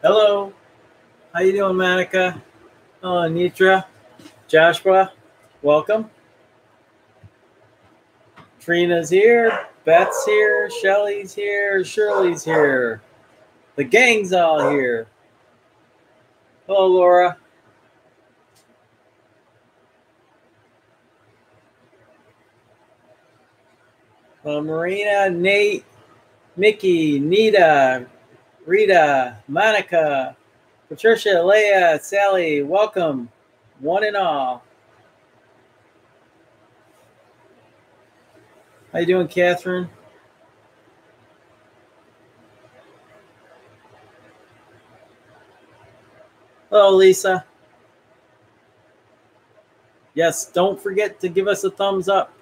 Hello. How you doing, Monica? Hello, Nitra. Joshua, welcome. Trina's here. Beth's here. Shelly's here. Shirley's here. The gang's all here. Hello, Laura. Hello, Marina, Nate, Mickey, Nita, Rita, Monica, Patricia, Leah, Sally, welcome, one and all. How you doing, Catherine? Hello, Lisa. Yes, don't forget to give us a thumbs up.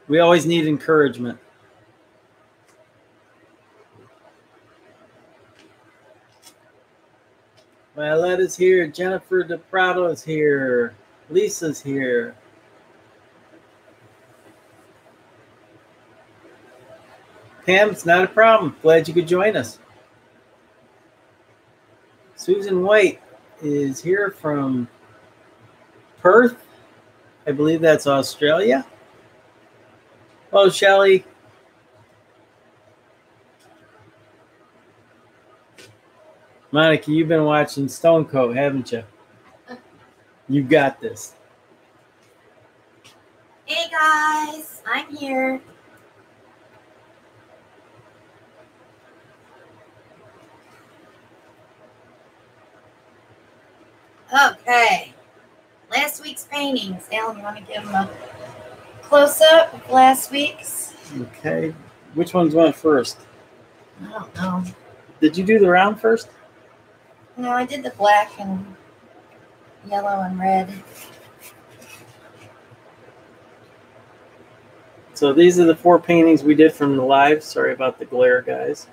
We always need encouragement. Violetta's here. Jennifer DePrado is here. Lisa's here. Pam, it's not a problem. Glad you could join us. Susan White is here from Perth. I believe that's Australia. Oh, Shelly. Monica, you've been watching Stone Coat, haven't you? You got this. Hey guys, I'm here. Okay, last week's paintings. Alan, you want to give them a close-up of last week's? Okay, which ones went first? I don't know. Did you do the round first? No, I did the black and yellow and red. So these are the 4 paintings we did from the live. Sorry about the glare, guys.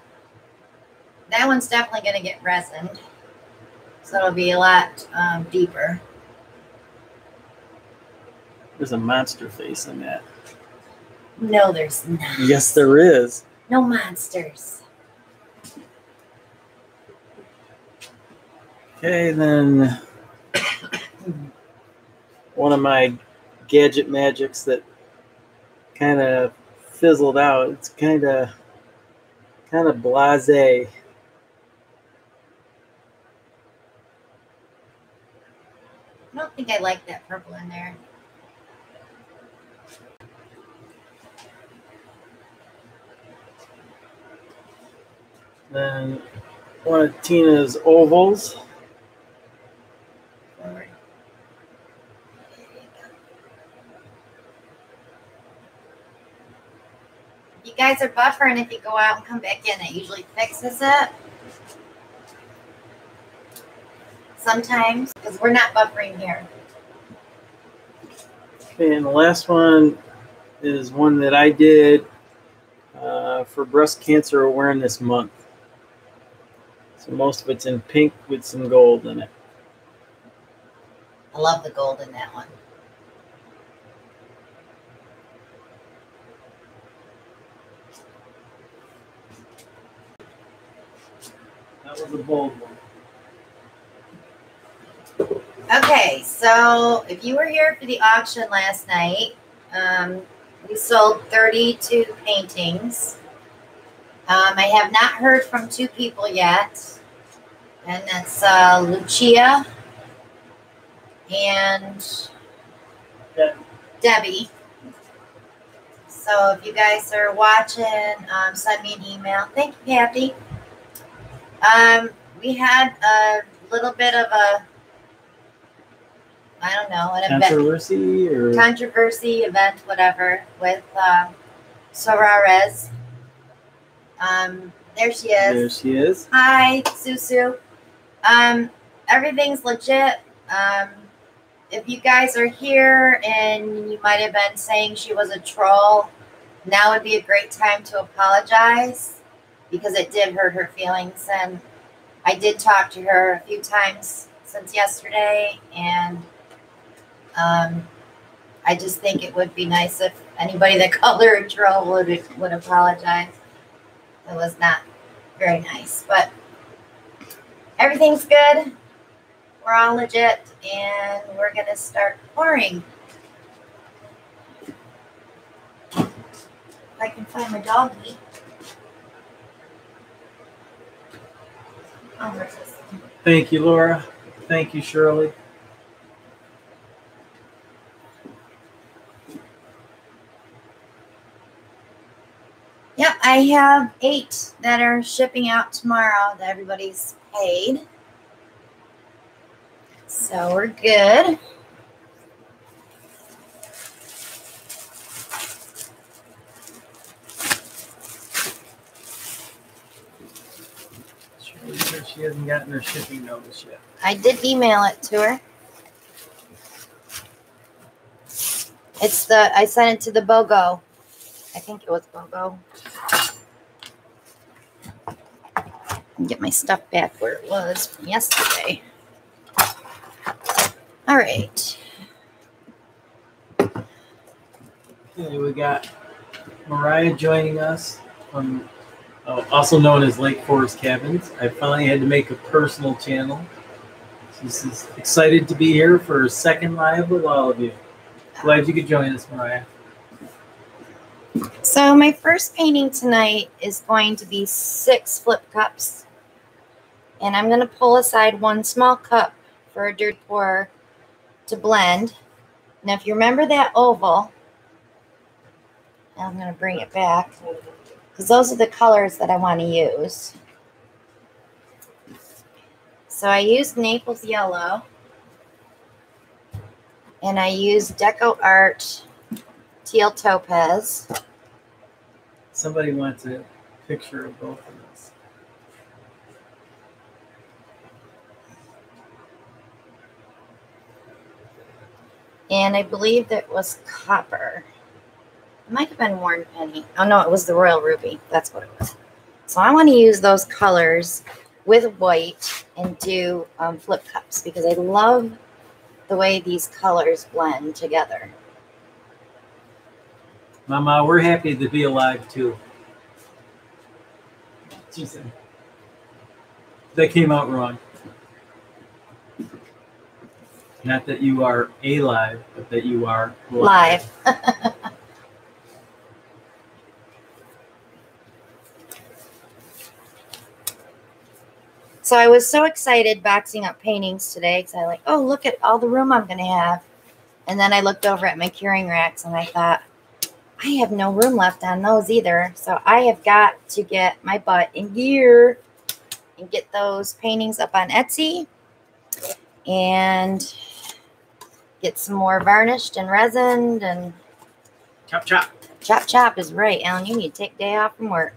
That one's definitely going to get resined, so it'll be a lot deeper. There's a monster face in that. No, there's not. Yes, there is. No monsters. Okay, then one of my gadget magics that kind of fizzled out. It's kind of blasé. I don't think I like that purple in there. Then one of Tina's ovals. You guys are buffering if you go out and come back in. It usually fixes it. Sometimes, because we're not buffering here. Okay, and the last one is one that I did for Breast Cancer Awareness Month. So most of it's in pink with some gold in it. I love the gold in that one. That was a bold one. Okay, so if you were here for the auction last night, we sold 32 paintings. I have not heard from 2 people yet, and that's Lucia and Debbie. So if you guys are watching, send me an email. Thank you, Kathy. We had a little bit of a, I don't know, an controversy event, controversy event, whatever, with Sorarez. There she is. There she is. Hi, Susu. Everything's legit. If you guys are here and you might have been saying she was a troll, now would be a great time to apologize, because it did hurt her feelings. And I did talk to her a few times since yesterday, and I just think it would be nice if anybody that called her a troll would apologize. It was not very nice. But everything's good. We're all legit, and we're going to start pouring. If I can find my doggy. Oh, where's this? Thank you, Laura. Thank you, Shirley. Yep, I have 8 that are shipping out tomorrow that everybody's paid. So we're good. Shirley said she hasn't gotten her shipping notice yet. I did email it to her. I sent it to the BOGO. I think it was BOGO. Get my stuff back where it was from yesterday. All right. Okay, we got Mariah joining us from, also known as Lake Forest Cabins. I finally had to make a personal channel. She's excited to be here for her second live with all of you. Glad you could join us, Mariah. So my first painting tonight is going to be 6 flip cups. And I'm going to pull aside 1 small cup for a dirty pour to blend. Now, if you remember that oval, I'm going to bring it back because those are the colors that I want to use. So I used Naples Yellow, and I used Deco Art Teal Topaz. Somebody wants a picture of both of us. And I believe that was copper. It might have been Worn Penny. Oh, no, it was the Royal Ruby. That's what it was. So I want to use those colors with white and do flip cups because I love the way these colors blend together. Mama, we're happy to be alive, too. She said. That came out wrong. Not that you are alive, but that you are live. So I was so excited boxing up paintings today because I like, oh, look at all the room I'm going to have. And then I looked over at my curing racks and I thought, I have no room left on those either. So I have got to get my butt in gear and get those paintings up on Etsy and get some more varnished and resined and Chop, chop. Chop, chop is right, Alan. You need to take a day off from work.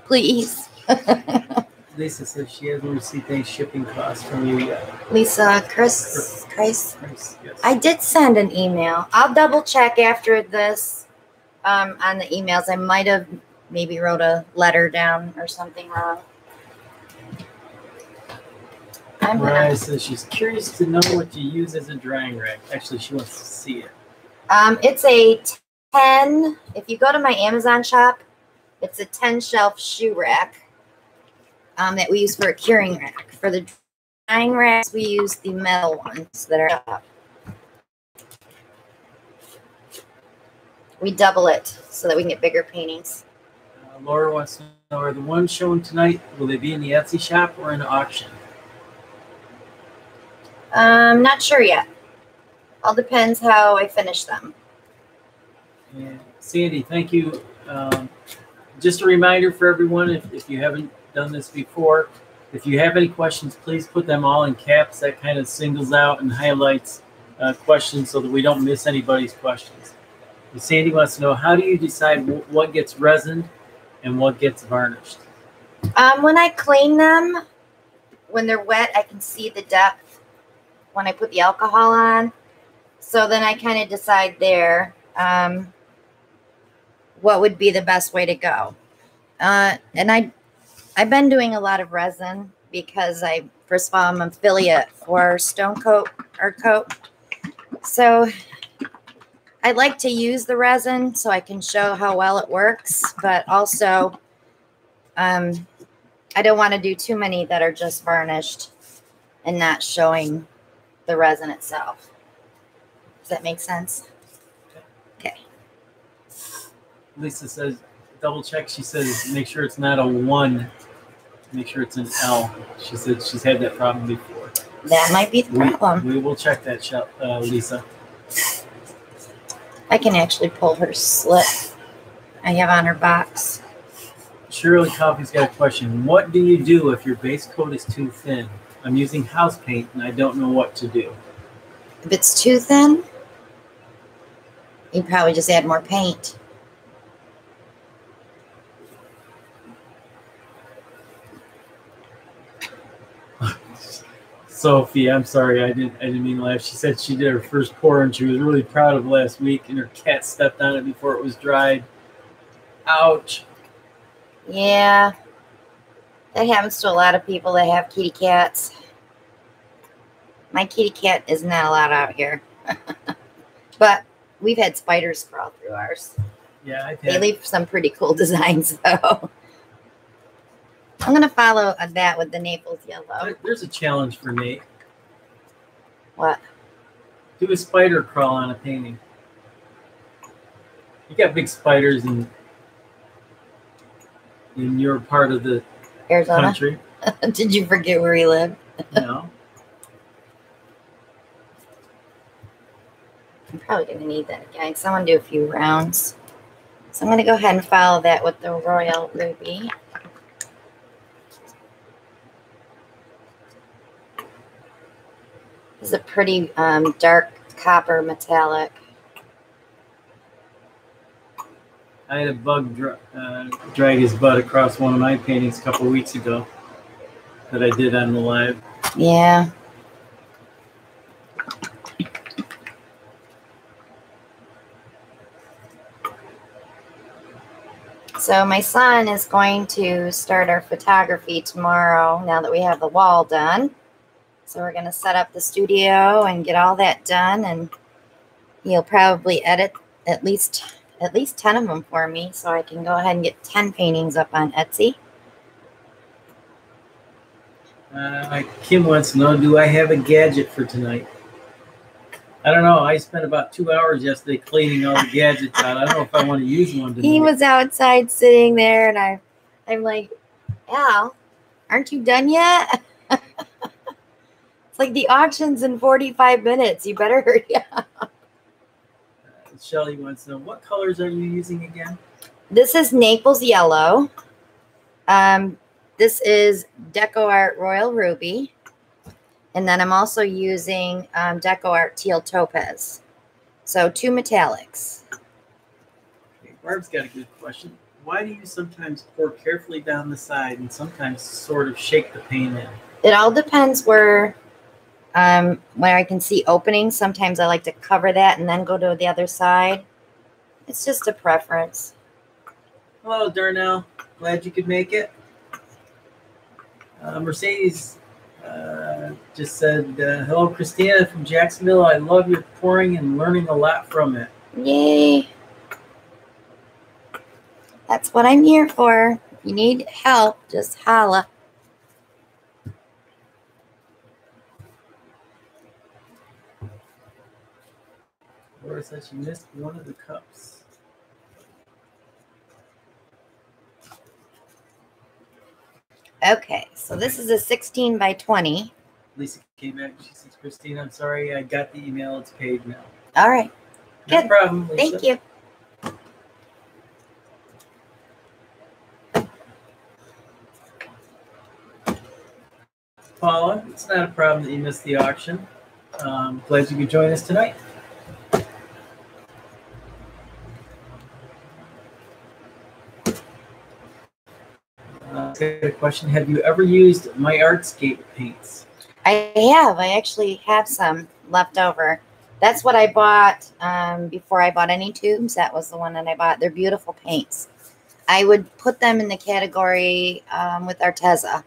Please. Lisa says she hasn't received any shipping costs from you yet. Lisa, Chris, Yes. I did send an email. I'll double check after this on the emails. I might have maybe wrote a letter down or something wrong. Mariah says she's curious to know what you use as a drying rack. Actually, she wants to see it. It's a 10. If you go to my Amazon shop, it's a 10 shelf shoe rack that we use for a curing rack. For the drying racks, we use the metal ones that are up. We double it so that we can get bigger paintings. Laura wants to know, are the ones shown tonight, will they be in the Etsy shop or in an auction? Not sure yet. All depends how I finish them. And Sandy, thank you. Just a reminder for everyone, if you haven't done this before, if you have any questions, please put them all in caps. That kind of singles out and highlights questions so that we don't miss anybody's questions. And Sandy wants to know, how do you decide what gets resined and what gets varnished? When I clean them, when they're wet, I can see the depth when I put the alcohol on. So then I kind of decide there what would be the best way to go. And I've been doing a lot of resin because first of all, I'm an affiliate for Stone Coat or Coat. So I like to use the resin so I can show how well it works, but also I don't want to do too many that are just varnished and not showing the resin itself. Does that make sense? Okay. Lisa says, double check. She says, make sure it's not a 1. Make sure it's an L. She said she's had that problem before. That might be the problem. We will check that, Lisa. I can actually pull her slip I have on her box. Shirley Coffee's got a question. What do you do if your base coat is too thin? I'm using house paint and I don't know what to do. If it's too thin, you probably just add more paint. Sophie, I'm sorry, I didn't mean to laugh. She said she did her first pour and she was really proud of last week, and her cat stepped on it before it was dried. Ouch. Yeah, that happens to a lot of people that have kitty cats. My kitty cat is not allowed out here, but we've had spiders crawl through ours. Yeah, they leave some pretty cool designs though. I'm going to follow that with the Naples yellow. There's a challenge for Nate. What? Do a spider crawl on a painting. You got big spiders in your part of the Arizona country. Did you forget where we live? No. I'm probably going to need that again. So I'm going to do a few rounds. So I'm going to go ahead and follow that with the Royal Ruby. This is a pretty dark copper metallic. I had a bug drag his butt across one of my paintings a couple weeks ago that I did on the live. Yeah. So my son is going to start our photography tomorrow now that we have the wall done. So we're going to set up the studio and get all that done, and he'll probably edit at least 10 of them for me so I can go ahead and get 10 paintings up on Etsy. Kim wants to know, do I have a gadget for tonight? I don't know. I spent about 2 hours yesterday cleaning all the gadgets out. I don't know if I want to use one tonight. He was outside sitting there, and I'm like, Al, aren't you done yet? It's like the auction's in 45 minutes. You better hurry up. Shelly wants to know, what colors are you using again? This is Naples Yellow. This is Deco Art Royal Ruby. And then I'm also using Deco Art Teal Topaz. So 2 metallics. Okay, Barb's got a good question. Why do you sometimes pour carefully down the side and sometimes sort of shake the paint in? It all depends where I can see openings. Sometimes I like to cover that and then go to the other side. It's just a preference. Hello, Darnell. Glad you could make it. Mercedes just said, hello, Christina from Jacksonville. I love your pouring and learning a lot from it. Yay. That's what I'm here for. If you need help, just holla. Laura said she missed one of the cups. Okay, so this is a 16 by 20. Lisa came back. She says, Christine, I'm sorry. I got the email. It's paid now. All right. No Good. problem, Lisa. Thank you. Paula, it's not a problem that you missed the auction. Glad you could join us tonight. Got a question. Have you ever used My Artscape paints? I have. I actually have some left over. That's what I bought before I bought any tubes. That was the one that I bought. They're beautiful paints. I would put them in the category with Arteza.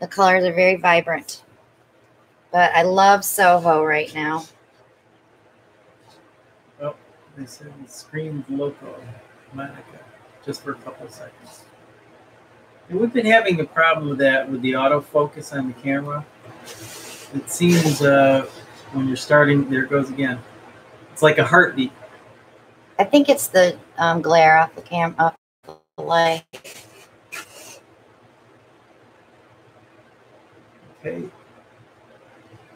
The colors are very vibrant. But I love Soho right now. Oh, They said it screamed loco, Monica, just for a couple of seconds. And we've been having a problem with that with the autofocus on the camera. It seems when you're starting, there it goes again. It's like a heartbeat. I think it's the glare off the camera, off the light. Okay.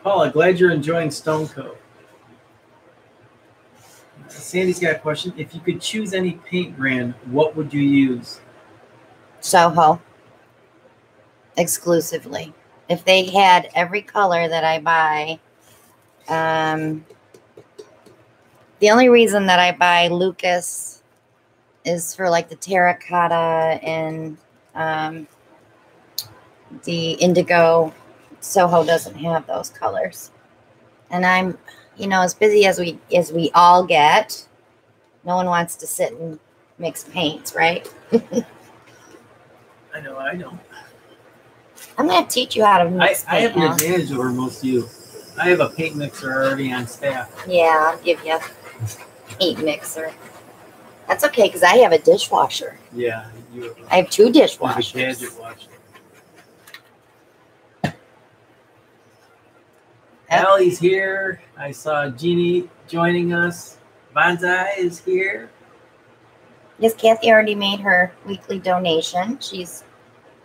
Paula, glad you're enjoying Stone Coat. Sandy's got a question. If you could choose any paint brand, what would you use? Soho. Exclusively. If they had every color that I buy, the only reason that I buy Lucas is for like the terracotta and the indigo. Soho doesn't have those colors. And I'm, you know, as busy as we all get, no one wants to sit and mix paints, right? I know, I don't. I'm going to teach you how to mix paint. I have an now. advantage over most of you. I have a paint mixer already on staff. Yeah, I'll give you a paint mixer. That's okay, because I have a dishwasher. Yeah, I have 2 a dishwashers. gadget watcher. Yep. Allie's here. I saw Jeannie joining us. Bonsai is here. Yes, Kathy already made her weekly donation. She's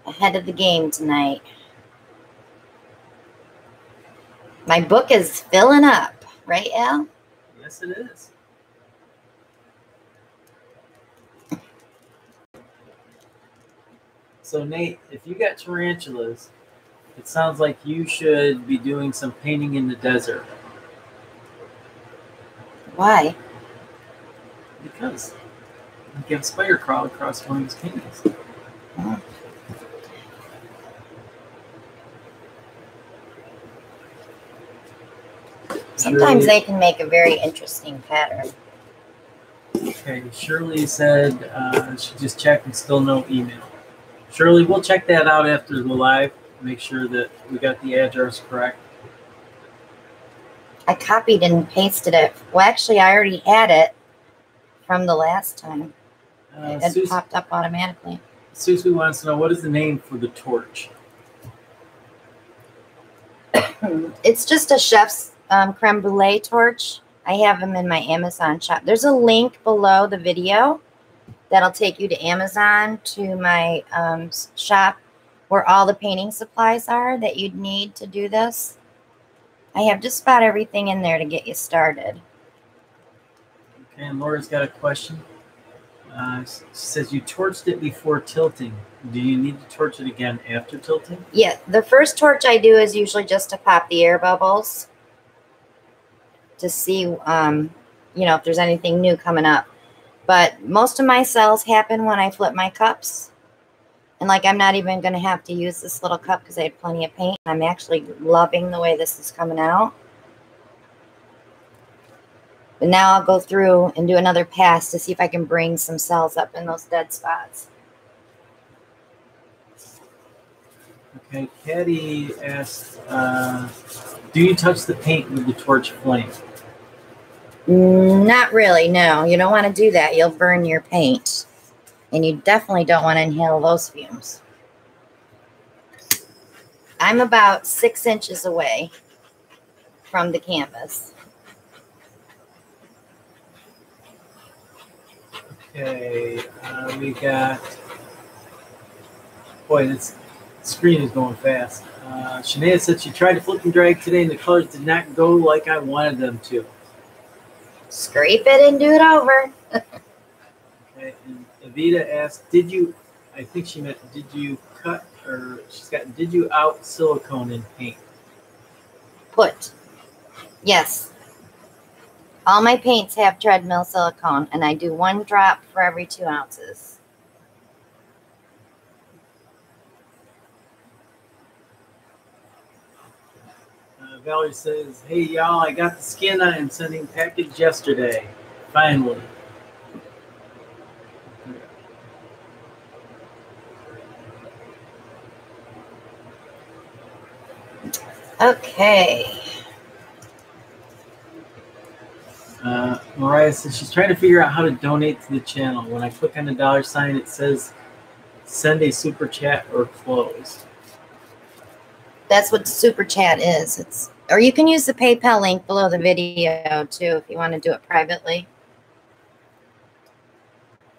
ahead of the game tonight. My book is filling up, right, Al? Yes, it is. So, Nate, if you got tarantulas, it sounds like you should be doing some painting in the desert. Why? Because you can have a spider crawl across one of these paintings. Oh. Sometimes they can make a very interesting pattern. Okay, Shirley said she just checked and still no email. Shirley, we'll check that out after the live. Make sure that we got the address correct. I copied and pasted it. Well, actually, I already had it from the last time. It popped up automatically. Susie wants to know, what is the name for the torch? It's just a chef's creme brulee torch. I have them in my Amazon shop. There's a link below the video that'll take you to Amazon to my shop where all the painting supplies are that you'd need to do this. I have just about everything in there to get you started. Okay, and Laura's got a question. She says you torched it before tilting. Do you need to torch it again after tilting? Yeah, the first torch I do is usually just to pop the air bubbles to see, you know, if there's anything new coming up. But most of my cells happen when I flip my cups. And like, I'm not even going to have to use this little cup because I had plenty of paint. I'm actually loving the way this is coming out. But now I'll go through and do another pass to see if I can bring some cells up in those dead spots. Okay, Patty asked, do you touch the paint with the torch flame? Not really, no. You don't want to do that. You'll burn your paint. And you definitely don't want to inhale those fumes. I'm about 6 inches away from the canvas. Okay, we got, boy, this screen is going fast. Shania said she tried to flip and drag today and the colors did not go like I wanted them to. Scrape it and do it over. Okay, and Evita asked, did you, I think she meant, did you cut, or she's got, did you out silicone in paint? Put. Yes. All my paints have treadmill silicone, and I do 1 drop for every 2 ounces. Valerie says, hey, y'all, I got the skin I am sending package yesterday. Finally. Okay. Mariah says she's trying to figure out how to donate to the channel. When I click on the $, it says send a super chat or close. That's what super chat is. Or you can use the PayPal link below the video too if you want to do it privately.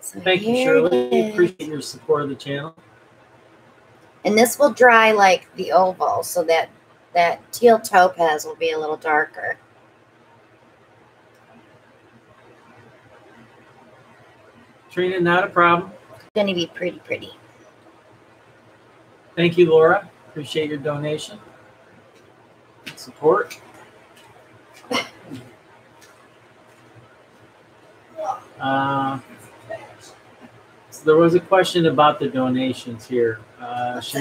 So thank you, Shirley. Appreciate your support of the channel. And this will dry like the oval, so that teal topaz will be a little darker. Trina, not a problem. It's going to be pretty. Thank you, Laura. Appreciate your donation. Support. So there was a question about the donations here. Let's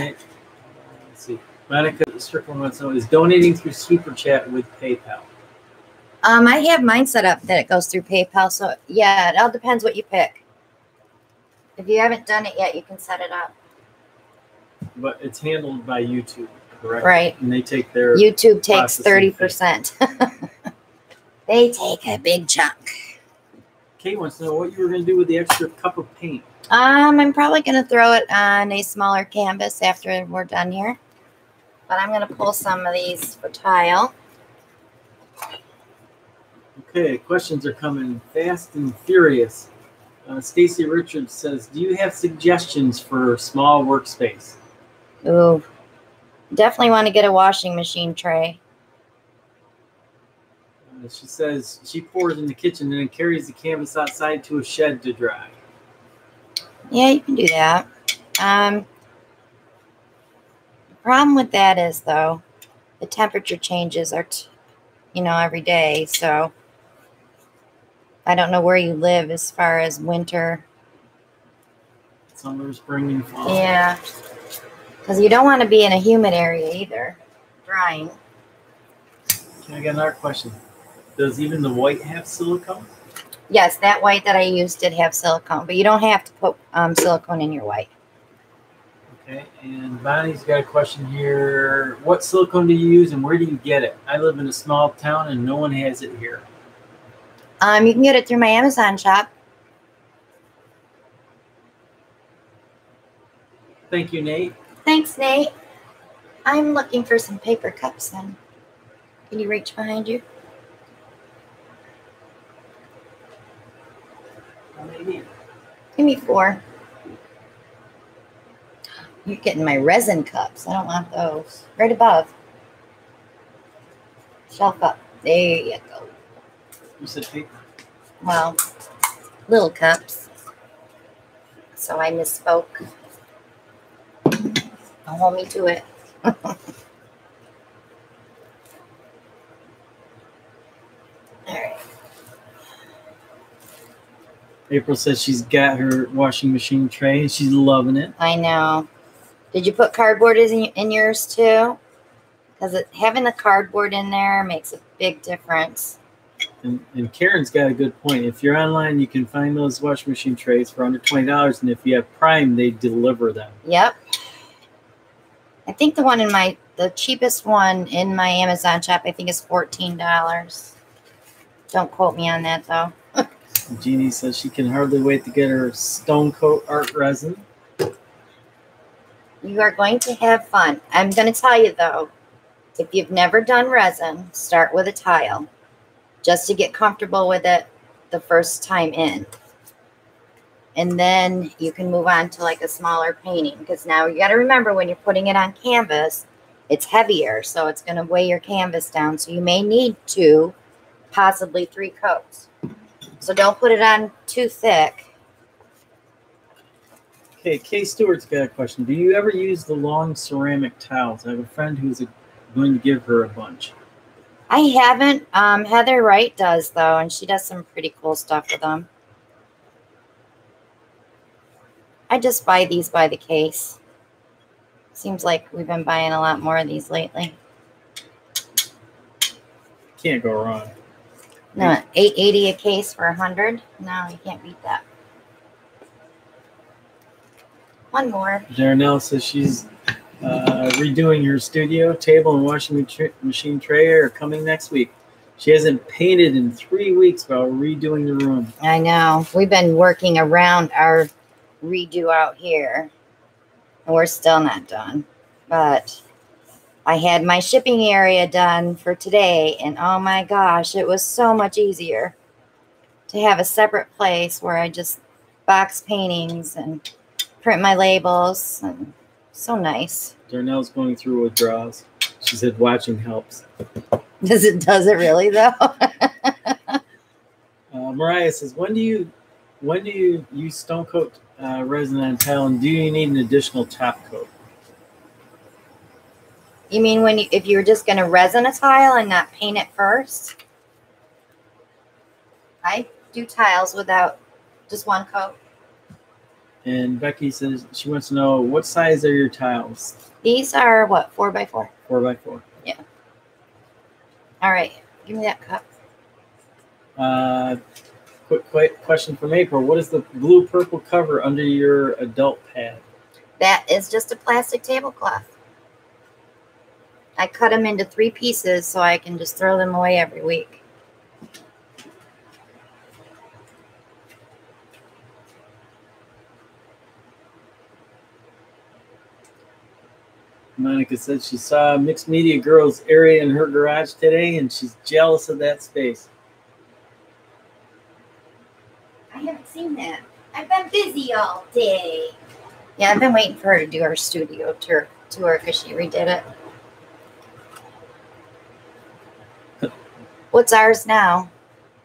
see. Monica Strickland wants to know, is donating through Super Chat with PayPal? I have mine set up that it goes through PayPal. So yeah, it all depends what you pick. If you haven't done it yet, you can set it up. But it's handled by YouTube, correct? Right. And they take their YouTube takes 30%. They take a big chunk. Kate wants to know what you were going to do with the extra cup of paint. I'm probably going to throw it on a smaller canvas after we're done here. But I'm going to pull some of these for tile. Okay, questions are coming fast and furious. Stacy Richards says, do you have suggestions for small workspace? Ooh, definitely want to get a washing machine tray. She says she pours in the kitchen and then carries the canvas outside to a shed to dry. Yeah, you can do that. The problem with that is, though, the temperature changes are, every day. So I don't know where you live as far as winter. Summer, spring, and fall. Yeah, because you don't want to be in a humid area either, drying. Okay, I got another question. Does even the white have silicone? Yes, that white that I used did have silicone, but you don't have to put silicone in your white. Okay, and Bonnie's got a question here. What silicone do you use and where do you get it? I live in a small town and no one has it here. You can get it through my Amazon shop. Thank you, Nate. Thanks, Nate. I'm looking for some paper cups then. Can you reach behind you? Maybe. Give me 4. You're getting my resin cups. I don't want those. Right above. Shelf up. There you go. You said paper? Well, little cups. So I misspoke. Don't hold me to it. All right. April says she's got her washing machine tray and she's loving it. I know. Did you put cardboard in yours too? Because having the cardboard in there makes a big difference. And Karen's got a good point. If you're online, you can find those washing machine trays for under $20. And if you have Prime, they deliver them. Yep. I think the cheapest one in my Amazon shop, I think is $14. Don't quote me on that though. Jeannie says she can hardly wait to get her Stone Coat art resin. You are going to have fun. I'm going to tell you though, if you've never done resin, start with a tile just to get comfortable with it the first time in. And then you can move on to like a smaller painting, because now you got to remember when you're putting it on canvas, it's heavier. So it's going to weigh your canvas down. So you may need 2, possibly 3 coats. So don't put it on too thick. Okay, Kay Stewart's got a question. Do you ever use the long ceramic towels? I have a friend who's going to give her a bunch. I haven't. Heather Wright does, though, and she does some pretty cool stuff with them. I just buy these by the case. Seems like we've been buying a lot more of these lately. Can't go wrong. No, $8.80 a case for 100. No, you can't beat that. One more. Darnell says she's redoing her studio table and washing machine tray are coming next week. She hasn't painted in 3 weeks while redoing the room. I know. We've been working around our redo out here. And we're still not done. But I had my shipping area done for today. And oh my gosh, it was so much easier to have a separate place where I just box paintings and print my labels. And so nice. Darnell's going through withdrawals. She said watching helps. Does it really though? Mariah says, when do you use stone coat resin on tile, and do you need an additional top coat? You mean if you're just going to resin a tile and not paint it first? I do tiles without just one coat. And Becky says she wants to know, what size are your tiles? These are what, 4x4? 4x4. Yeah. All right, give me that cup. Quick question from April. What is the blue-purple cover under your adult pad? That is just a plastic tablecloth. I cut them into 3 pieces so I can just throw them away every week. Monica said she saw Mixed Media Girls area in her garage today, and she's jealous of that space. I haven't seen that. I've been busy all day. Yeah, I've been waiting for her to do her studio tour because she redid it. What's ours now?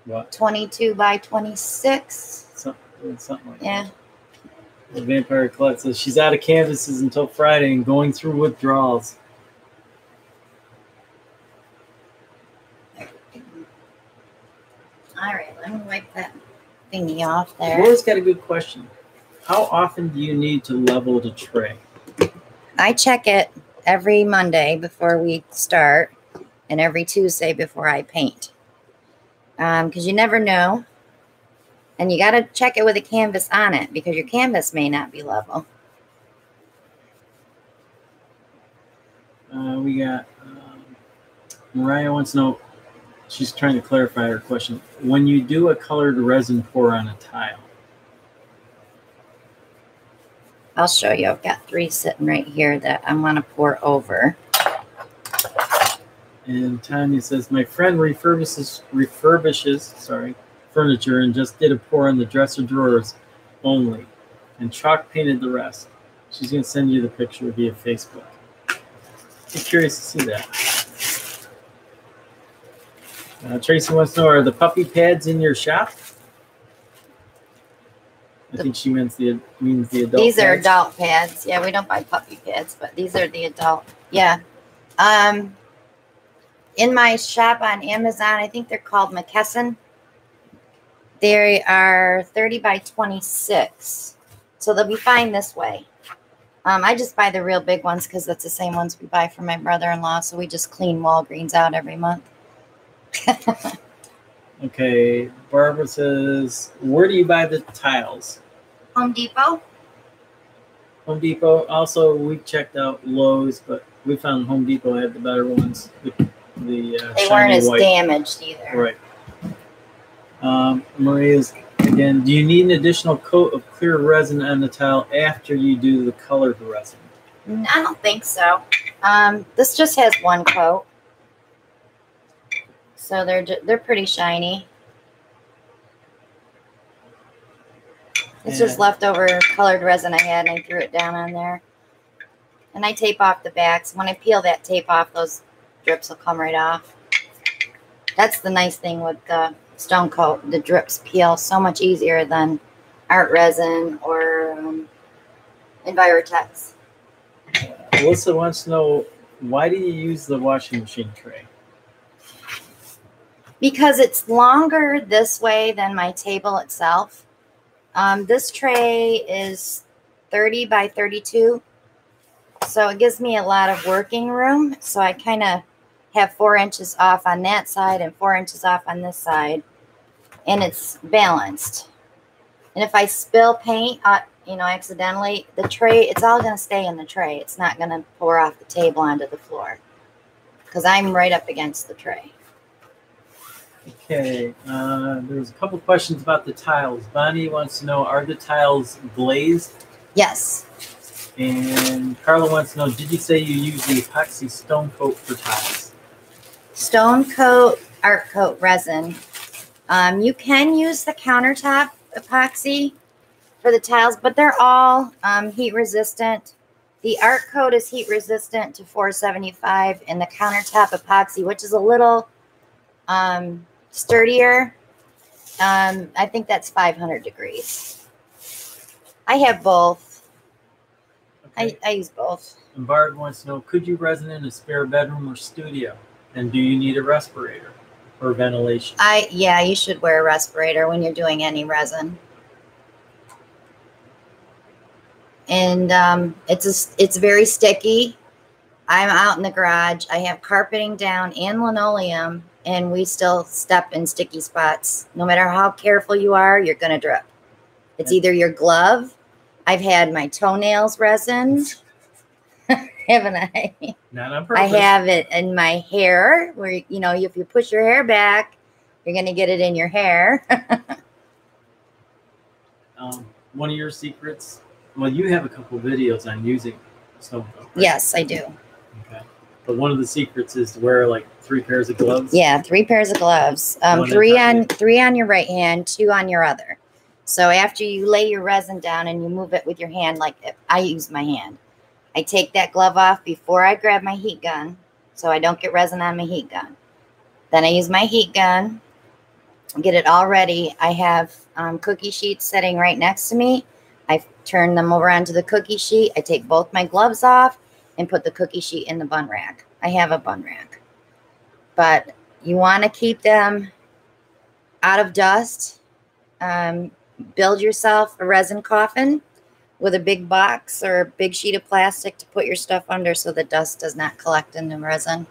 What? 22 by 26. Something like yeah. That. The Vampire Colette says she's out of canvases until Friday and going through withdrawals. All right, let me wipe that thingy off there. Laura's got a good question. How often do you need to level the tray? I check it every Monday before we start and every Tuesday before I paint. Because you never know. And you got to check it with a canvas on it because your canvas may not be level. We got Mariah wants to know, she's trying to clarify her question. When you do a colored resin pour on a tile. I'll show you. I've got 3 sitting right here that I want to pour over. And Tanya says, my friend refurbishes furniture and just did a pour on the dresser drawers only and chalk painted the rest. She's going to send you the picture via Facebook. Be curious to see that. Tracy wants to know, are the puppy pads in your shop? I think she means the adult These are pads. adult pads. Yeah, we don't buy puppy pads, but these are the adult. Yeah. In my shop on Amazon, I think they're called McKesson. They are 30 by 26. So they'll be fine this way. I just buy the real big ones because that's the same ones we buy for my brother-in-law. So we just clean Walgreens out every month. Okay. Barbara says, where do you buy the tiles? Home Depot. Home Depot. Also, we checked out Lowe's, but we found Home Depot had the better ones. They weren't as white. Damaged either. Right. Maria's again, do you need an additional coat of clear resin on the tile after you do the colored resin? I don't think so. This just has 1 coat. So they're pretty shiny. It's just leftover colored resin I had, and I threw it down on there. And I tape off the backs. When I peel that tape off, those drips will come right off. That's the nice thing with the stone coat. The drips peel so much easier than art resin or Envirotex. Alyssa wants to know, why do you use the washing machine tray? Because it's longer this way than my table itself. This tray is 30 by 32. So it gives me a lot of working room. So I kind of have 4 inches off on that side and 4 inches off on this side. And it's balanced. And if I spill paint, accidentally, the tray, it's all going to stay in the tray. It's not going to pour off the table onto the floor. Because I'm right up against the tray. Okay, there's a couple questions about the tiles. Bonnie wants to know, are the tiles glazed? Yes. And Carla wants to know, did you say you use the epoxy stone coat for tiles? Stone Coat, Art Coat resin. You can use the countertop epoxy for the tiles, but they're all heat resistant. The Art Coat is heat resistant to 475, and the countertop epoxy, which is a little sturdier, I think that's 500 degrees. I have both. Okay. I use both. And Barb wants to know, could you resin in a spare bedroom or studio? And do you need a respirator or ventilation? Yeah, you should wear a respirator when you're doing any resin. And it's very sticky. I'm out in the garage. I have carpeting down and linoleum, and we still step in sticky spots. No matter how careful you are, you're going to drip. It's either your glove. I've had my toenails resined, haven't I? Not on purpose. I have it in my hair, where, you know, if you push your hair back, you're going to get it in your hair. One of your secrets, well, you have a couple videos on using stone coat, right? Yes, I do. Okay. But one of the secrets is to wear like 3 pairs of gloves. Yeah, 3 pairs of gloves. Three on your right hand, 2 on your other. So after you lay your resin down and you move it with your hand, like I use my hand, I take that glove off before I grab my heat gun, so I don't get resin on my heat gun. Then I use my heat gun, get it all ready. I have cookie sheets sitting right next to me. I turn them over onto the cookie sheet. I take both my gloves off and put the cookie sheet in the bun rack. I have a bun rack. But you want to keep them out of dust. Build yourself a resin coffin with a big box or a big sheet of plastic to put your stuff under so the dust does not collect in the resin.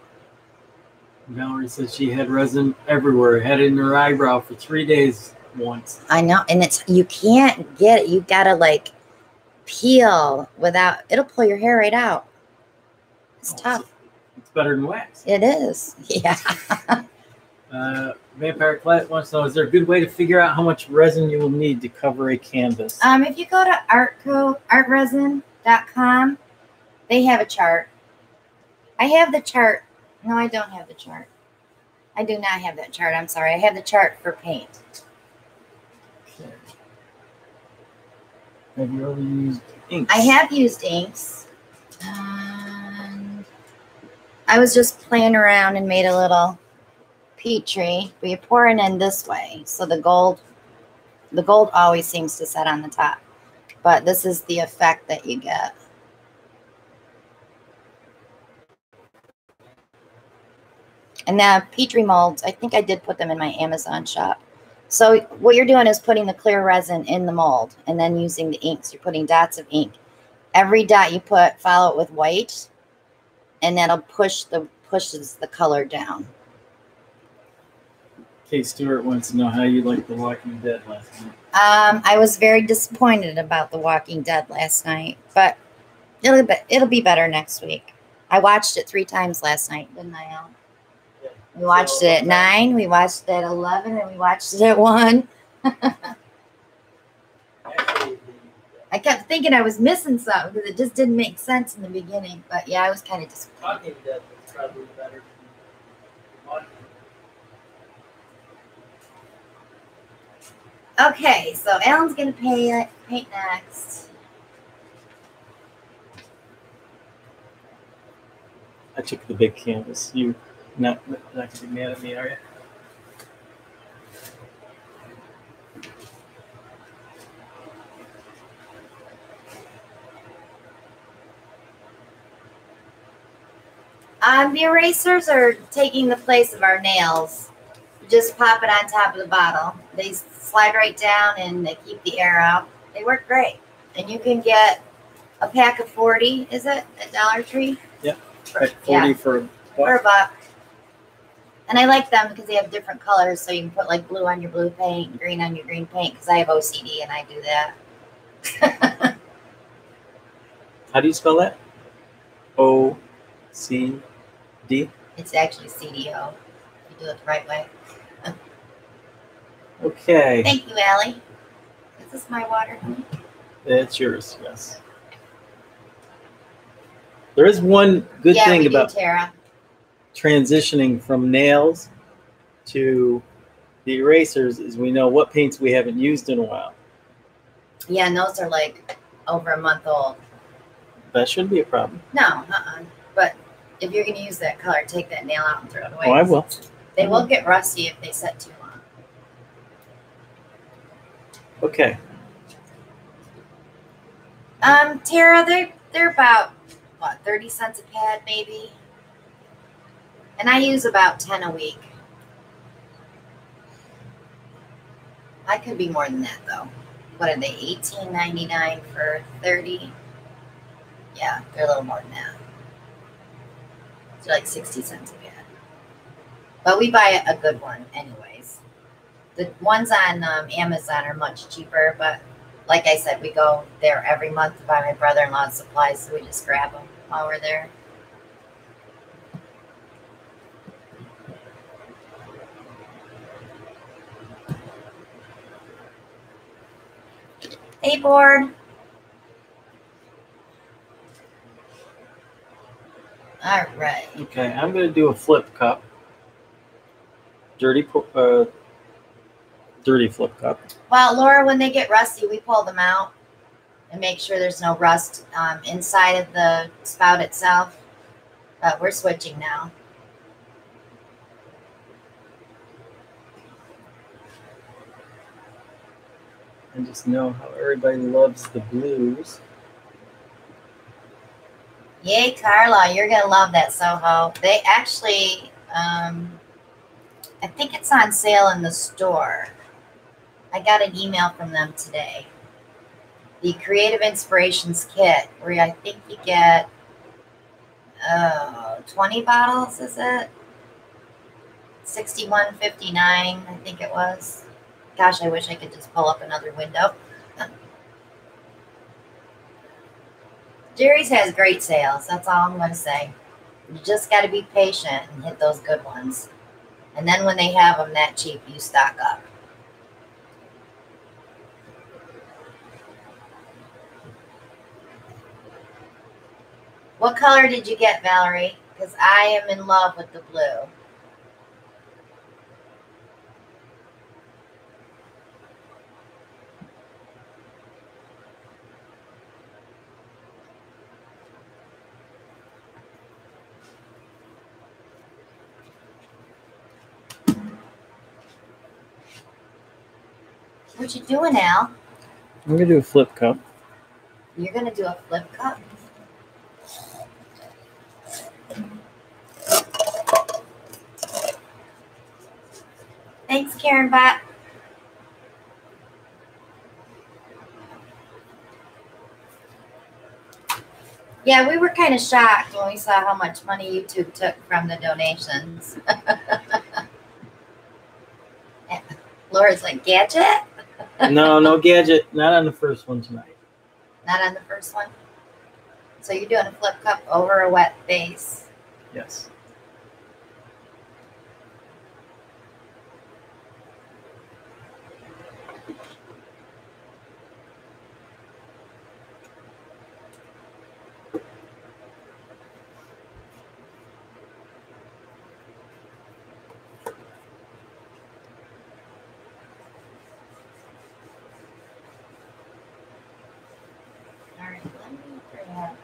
Valerie said she had resin everywhere, had it in her eyebrow for 3 days once. I know, and you can't get it. You gotta like peel without, it'll pull your hair right out. It's tough. It's better than wax. It is. Yeah. Vampire Clat wants to know, is there a good way to figure out how much resin you will need to cover a canvas? If you go to artresin.com, they have a chart. I have the chart. No, I don't have the chart. I do not have that chart. I'm sorry. I have the chart for paint. Okay. Have you ever used inks? I have used inks. And I was just playing around and made a little Petri, but you're pouring in this way, so the gold always seems to set on the top, but this is the effect that you get. And the Petri molds, I think I did put them in my Amazon shop. So what you're doing is putting the clear resin in the mold and then using the inks. You're putting dots of ink. Every dot you put, follow it with white, and that'll pushes the color down. Kate Stewart wants to know how you liked The Walking Dead last night. I was very disappointed about The Walking Dead last night, but it'll be better next week. I watched it 3 times last night, didn't I, Al? Yeah. We watched it at 9, we watched it at 11, and we watched it at 1. I kept thinking I was missing something because it just didn't make sense in the beginning. But yeah, I was kind of disappointed. Walking Dead was probably better. Okay, so Alan's going to paint next. I took the big canvas. You not going to be mad at me, are you? The erasers are taking the place of our nails. You just pop it on top of the bottle. They slide right down and they keep the air out. They work great. And you can get a pack of 40, is it? At Dollar Tree? Yep. Right, 40 for $1. For $1. And I like them because they have different colors, so you can put like blue on your blue paint, green on your green paint, because I have OCD and I do that. How do you spell that? O-C-D? It's actually CDO. You do it the right way. Okay. Thank you, Allie. Is this my water? It's yours, yes. There is one good Yeah, thing we about do, Tara. transitioning from nails to the erasers is we know what paints we haven't used in a while. Yeah, and those are like over a month old. That shouldn't be a problem. No, but if you're going to use that color, take that nail out and throw it away. Oh, I will. They will get rusty if they set too long. Okay. Tara, they're about, what, 30 cents a pad maybe? And I use about 10 a week. I could be more than that though. What are they, $18.99 for 30? Yeah, they're a little more than that. They're like 60 cents a pad. But we buy a good one anyways. The ones on Amazon are much cheaper, but like I said, we go there every month to buy my brother-in-law's supplies, so we just grab them while we're there. Hey, board. All right. Okay, I'm going to do a flip cup. Dirty flip cup. Well, Laura, when they get rusty, we pull them out and make sure there's no rust inside of the spout itself. But we're switching now. I just know how everybody loves the blues. Yay, Carla, you're going to love that Soho. They actually, I think it's on sale in the store. I got an email from them today. The Creative Inspirations Kit, where I think you get 20 bottles, is it? $61.59, I think it was. Gosh, I wish I could just pull up another window. Jerry's has great sales. That's all I'm going to say. You just got to be patient and hit those good ones. And then when they have them that cheap, you stock up. What color did you get, Valerie? Because I am in love with the blue. What you doing, Al? I'm going to do a flip cup. You're going to do a flip cup? Thanks, Karen Bot. Yeah, we were kind of shocked when we saw how much money YouTube took from the donations. Laura's like, gadget? No gadget. Not on the first one tonight. Not on the first one? So you're doing a flip cup over a wet base? Yes. All right, let me grab.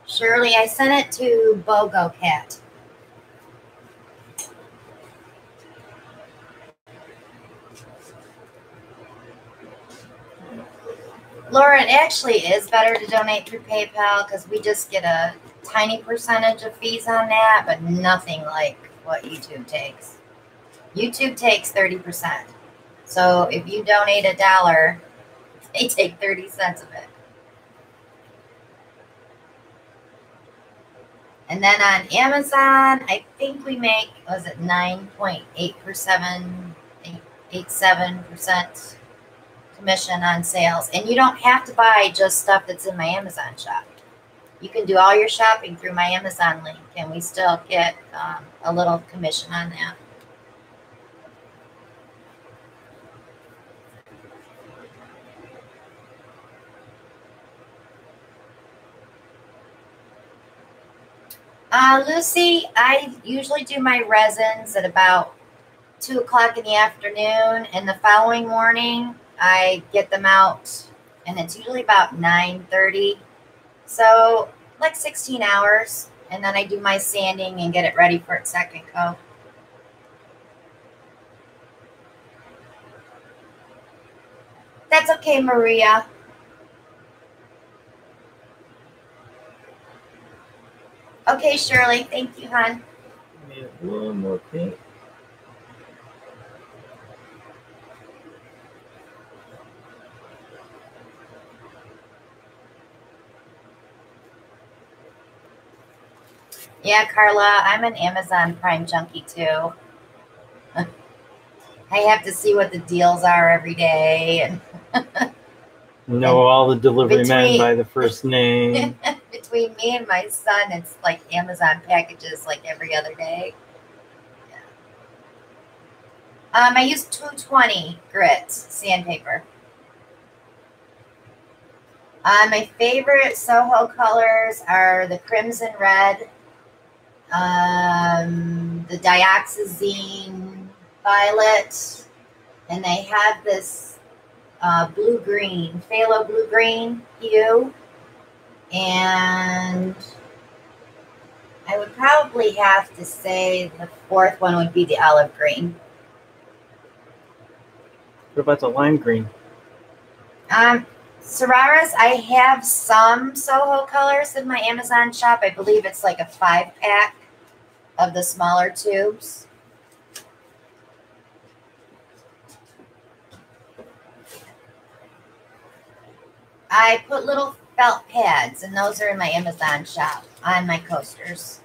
Shirley, I sent it to Bogo Cat. Laura, it actually is better to donate through PayPal because we just get a tiny percentage of fees on that, but nothing like what YouTube takes. YouTube takes 30%. So if you donate $1, they take 30 cents of it. And then on Amazon, I think we make, was it 9.87%? commission on sales. And you don't have to buy just stuff that's in my Amazon shop. You can do all your shopping through my Amazon link, and we still get a little commission on that. Lucy, I usually do my resins at about 2 o'clock in the afternoon, and the following morning I get them out, and it's usually about 9:30. So like 16 hours, and then I do my sanding and get it ready for its second coat. That's okay, Maria. Okay, Shirley. Thank you, hon. Need a little more paint. Yeah, Carla, I'm an Amazon Prime junkie too. I have to see what the deals are every day. Know all the delivery men by the first name. Between me and my son, it's like Amazon packages like every other day. Yeah. I use 220 grit sandpaper. My favorite Soho colors are the crimson red, the dioxazine violet, and they have this blue-green, phthalo blue-green hue, and I would probably have to say the fourth one would be the olive green. What about the lime green? Sararas, I have some Soho colors in my Amazon shop. I believe it's like a 5-pack of the smaller tubes. I put little felt pads, and those are in my Amazon shop on my coasters.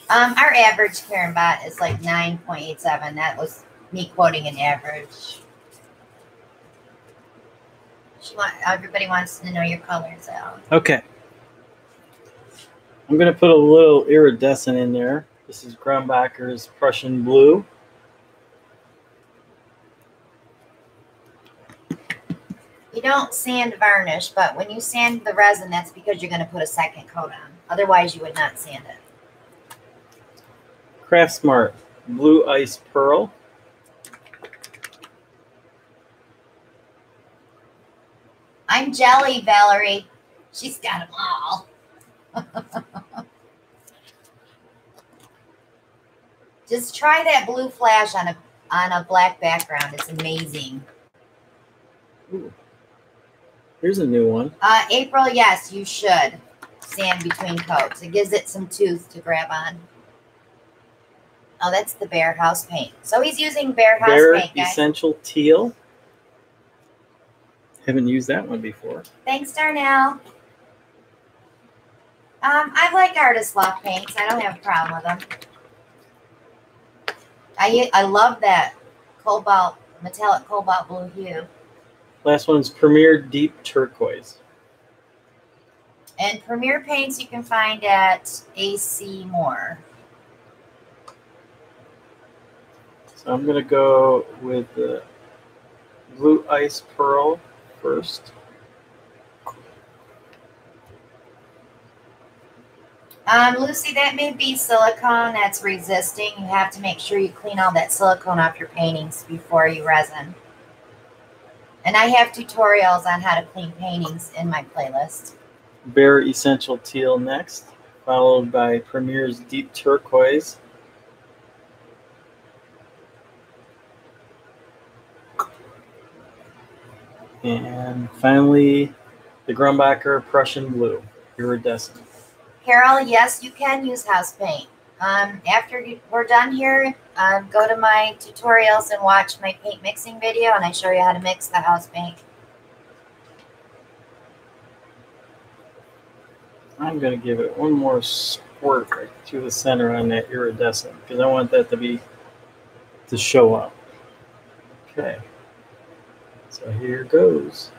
Our average Karen bot is like 9.87. That was me quoting an average. Everybody wants to know your colors out. Okay. I'm going to put a little iridescent in there. This is Grumbacher's Prussian Blue. You don't sand varnish, but when you sand the resin, that's because you're going to put a second coat on. Otherwise, you would not sand it. Craftsmart Blue Ice Pearl. I'm jelly, Valerie. She's got them all. Just try that blue flash on a black background. It's amazing. Ooh. Here's a new one. April, yes, you should sand between coats. It gives it some tooth to grab on. Oh, that's the Bear House paint. So he's using Bear House paint, guys. Essential Teal. Haven't used that one before. Thanks, Darnell. I like Artist Loft paints. I don't have a problem with them. I love that cobalt, metallic cobalt blue hue. Last one is Premier Deep Turquoise. And Premier paints you can find at AC Moore. So I'm going to go with the Blue Ice Pearl first. Lucy, that may be silicone that's resisting. You have to make sure you clean all that silicone off your paintings before you resin. And I have tutorials on how to clean paintings in my playlist. Bear Essential Teal next, followed by Premier's Deep Turquoise. And finally, the Grumbacher Prussian Blue, iridescent. Carol, yes, you can use house paint. After we're done here, go to my tutorials and watch my paint mixing video, and I show you how to mix the house paint. I'm going to give it one more squirt right through the center on that iridescent because I want that to show up. Okay, so here goes.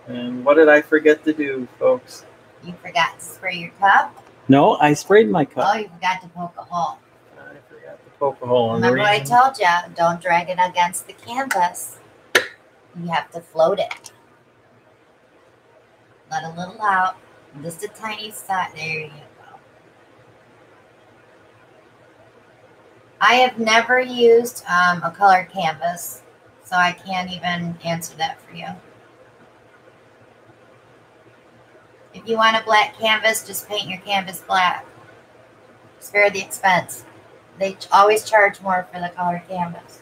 And what did I forget to do, folks? You forgot to spray your cup? No, I sprayed my cup. Oh, you forgot to poke a hole. I forgot to poke a hole. Remember what I told you? Don't drag it against the canvas. You have to float it. Let a little out. Just a tiny spot. There you go. I have never used a colored canvas, so I can't even answer that for you. If you want a black canvas, just paint your canvas black. Spare the expense. They always charge more for the colored canvas.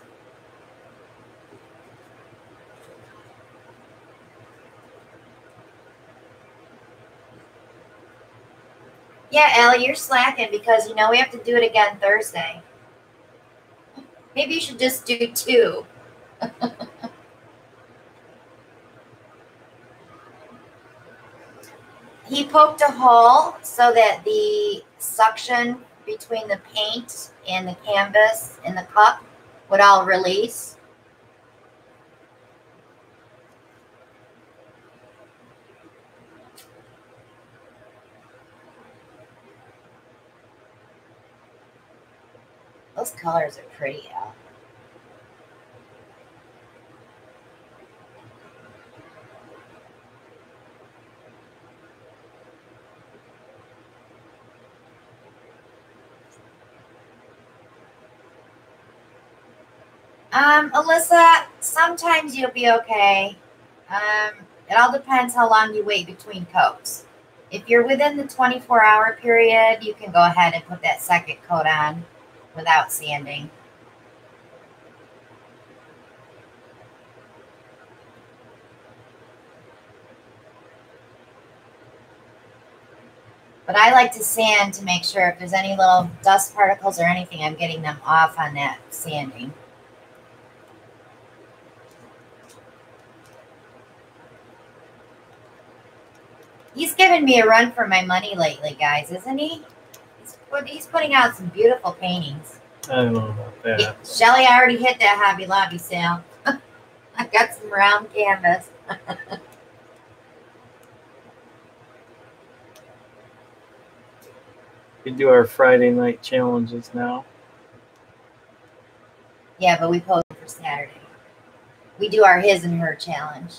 Yeah, Ellie, you're slacking because you know we have to do it again Thursday. Maybe you should just do 2. He poked a hole so that the suction between the paint and the canvas and the cup would all release. Those colors are pretty, Al. Alyssa, sometimes you'll be okay. It all depends how long you wait between coats. If you're within the 24-hour period, you can go ahead and put that second coat on without sanding. But I like to sand to make sure if there's any little dust particles or anything, I'm getting them off on that sanding. He's giving me a run for my money lately, guys, isn't he? He's putting out some beautiful paintings. I don't know about that. Yeah, Shelly, I already hit that Hobby Lobby sale. I got some round canvas. We do our Friday night challenges now. Yeah, but we post for Saturday. We do our his and her challenge.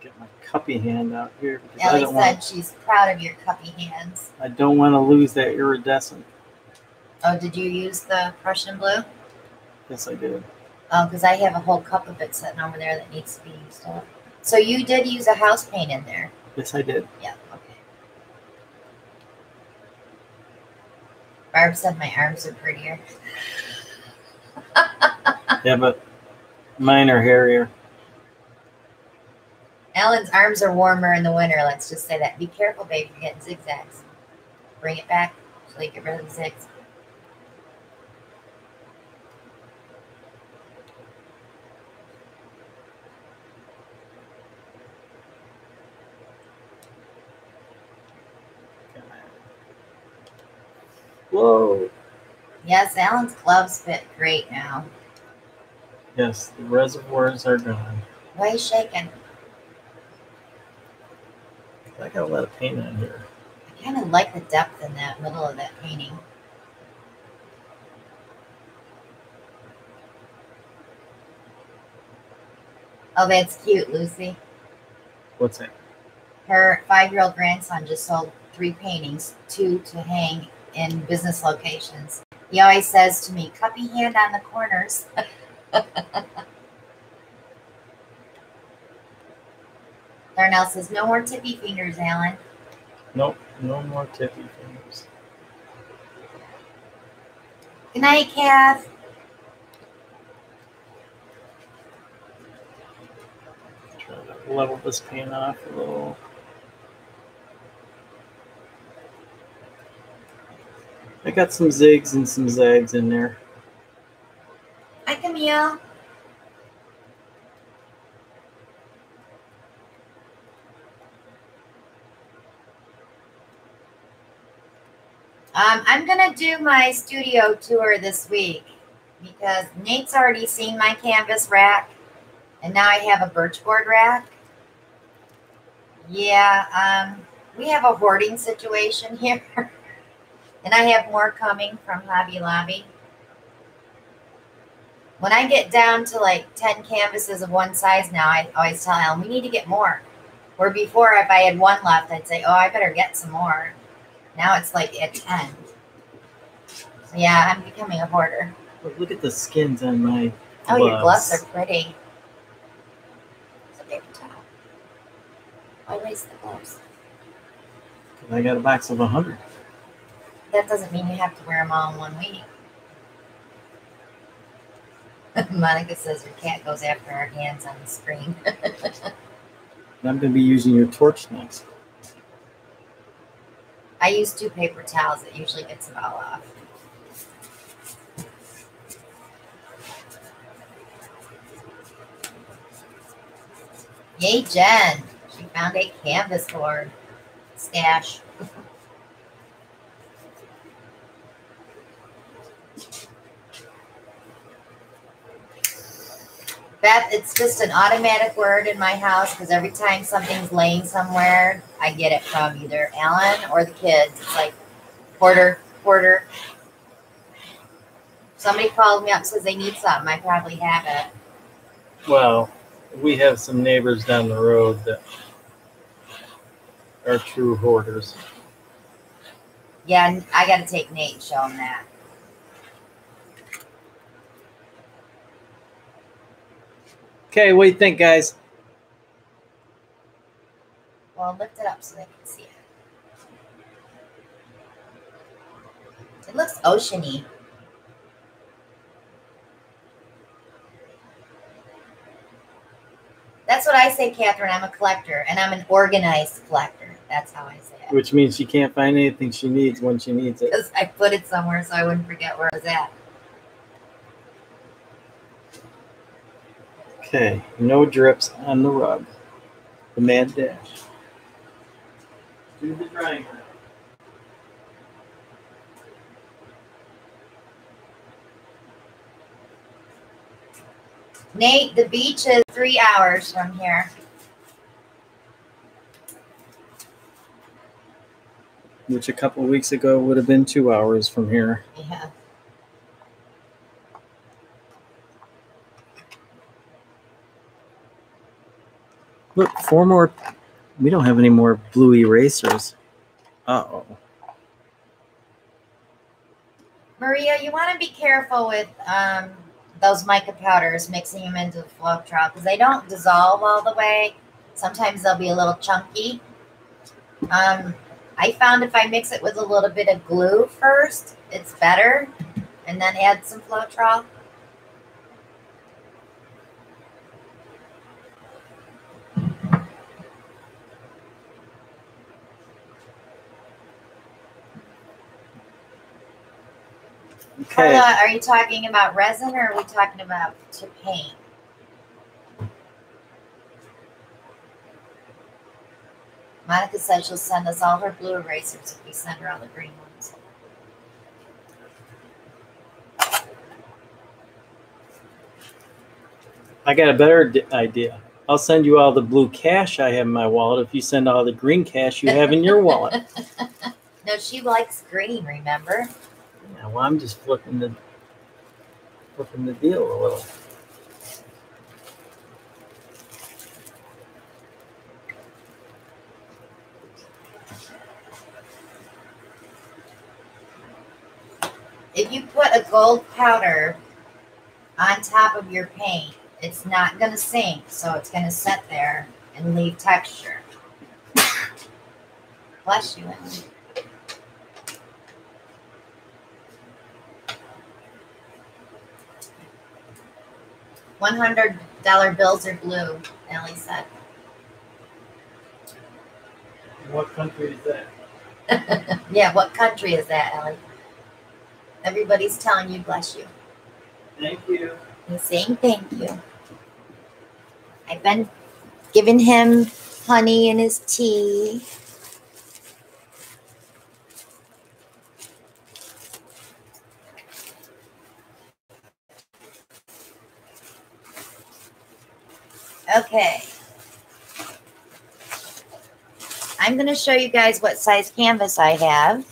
Get my cuppy hand out here. Ellie said she's proud of your cuppy hands. I don't want to lose that iridescent. Oh, did you use the Prussian blue? Yes, I did. Oh, because I have a whole cup of it sitting over there that needs to be used up. So you did use a house paint in there? Yes, I did. Yeah, okay. Barb said my arms are prettier. Yeah, but mine are hairier. Ellen's arms are warmer in the winter. Let's just say that. Be careful, babe. You're getting zigzags. Bring it back so you get rid of the zigs. Whoa. Yes, Alan's gloves fit great now. Yes, the reservoirs are gone. Why are you shaking? I got a lot of paint on here. I kind of like the depth in that middle of that painting. Oh, that's cute, Lucy. What's that? Her 5-year-old grandson just sold 3 paintings, 2 to hang in business locations. He always says to me, cuppy hand on the corners. Darnell says, no more tippy fingers, Alan. Nope, no more tippy fingers. Good night, Kath. Try to level this pan off a little. I got some zigs and some zags in there. Hi, Camille. I'm going to do my studio tour this week because Nate's already seen my canvas rack, and now I have a birchboard rack. Yeah, we have a hoarding situation here, and I have more coming from Hobby Lobby. When I get down to like 10 canvases of one size now, I always tell Alan, we need to get more. Where before, if I had one left, I'd say, oh, I better get some more. Now it's like at 10. So yeah, I'm becoming a hoarder. Look at the skins on my gloves. Oh, your gloves are pretty. It's a paper towel. Why waste the gloves? I got a box of 100. That doesn't mean you have to wear them all in 1 week. Monica says her cat goes after our hands on the screen. I'm going to be using your torch next. I use 2 paper towels. It usually gets it all off. Yay, Jen. She found a canvas board stash. Beth, it's just an automatic word in my house because every time something's laying somewhere, I get it from either Alan or the kids. It's like, hoarder, hoarder. Somebody called me up and says they need something. I probably have it. Well, we have some neighbors down the road that are true hoarders. Yeah, I got to take Nate and show him that. Okay, what do you think, guys? Well, lift it up so they can see it. It looks oceany. That's what I say, Catherine. I'm a collector, and I'm an organized collector. That's how I say it. Which means she can't find anything she needs when she needs it. Because I put it somewhere so I wouldn't forget where it was at. Okay, no drips on the rug. The mad dash. Do the drying rack. Nate, the beach is 3 hours from here. Which a couple of weeks ago would have been 2 hours from here. Yeah. Look, 4 more. We don't have any more blue erasers. Uh-oh. Maria, you want to be careful with those mica powders, mixing them into the Floetrol, because they don't dissolve all the way. Sometimes they'll be a little chunky. I found if I mix it with a little bit of glue first, it's better, and then add some Floetrol. Okay. Carla, are you talking about resin or are we talking about to paint? Monica said she'll send us all her blue erasers if we send her all the green ones. I got a better idea. I'll send you all the blue cash I have in my wallet if you send all the green cash you have in your wallet. No, she likes green, remember? Yeah, well, I'm just flipping the deal a little. If you put a gold powder on top of your paint, it's not going to sink, so it's going to sit there and leave texture. Bless you, Ellen. $100 bills are blue, Ellie said. What country is that? Yeah, what country is that, Ellie? Everybody's telling you, bless you. Thank you. He's saying thank you. I've been giving him honey in his tea. Okay. I'm going to show you guys what size canvas I have.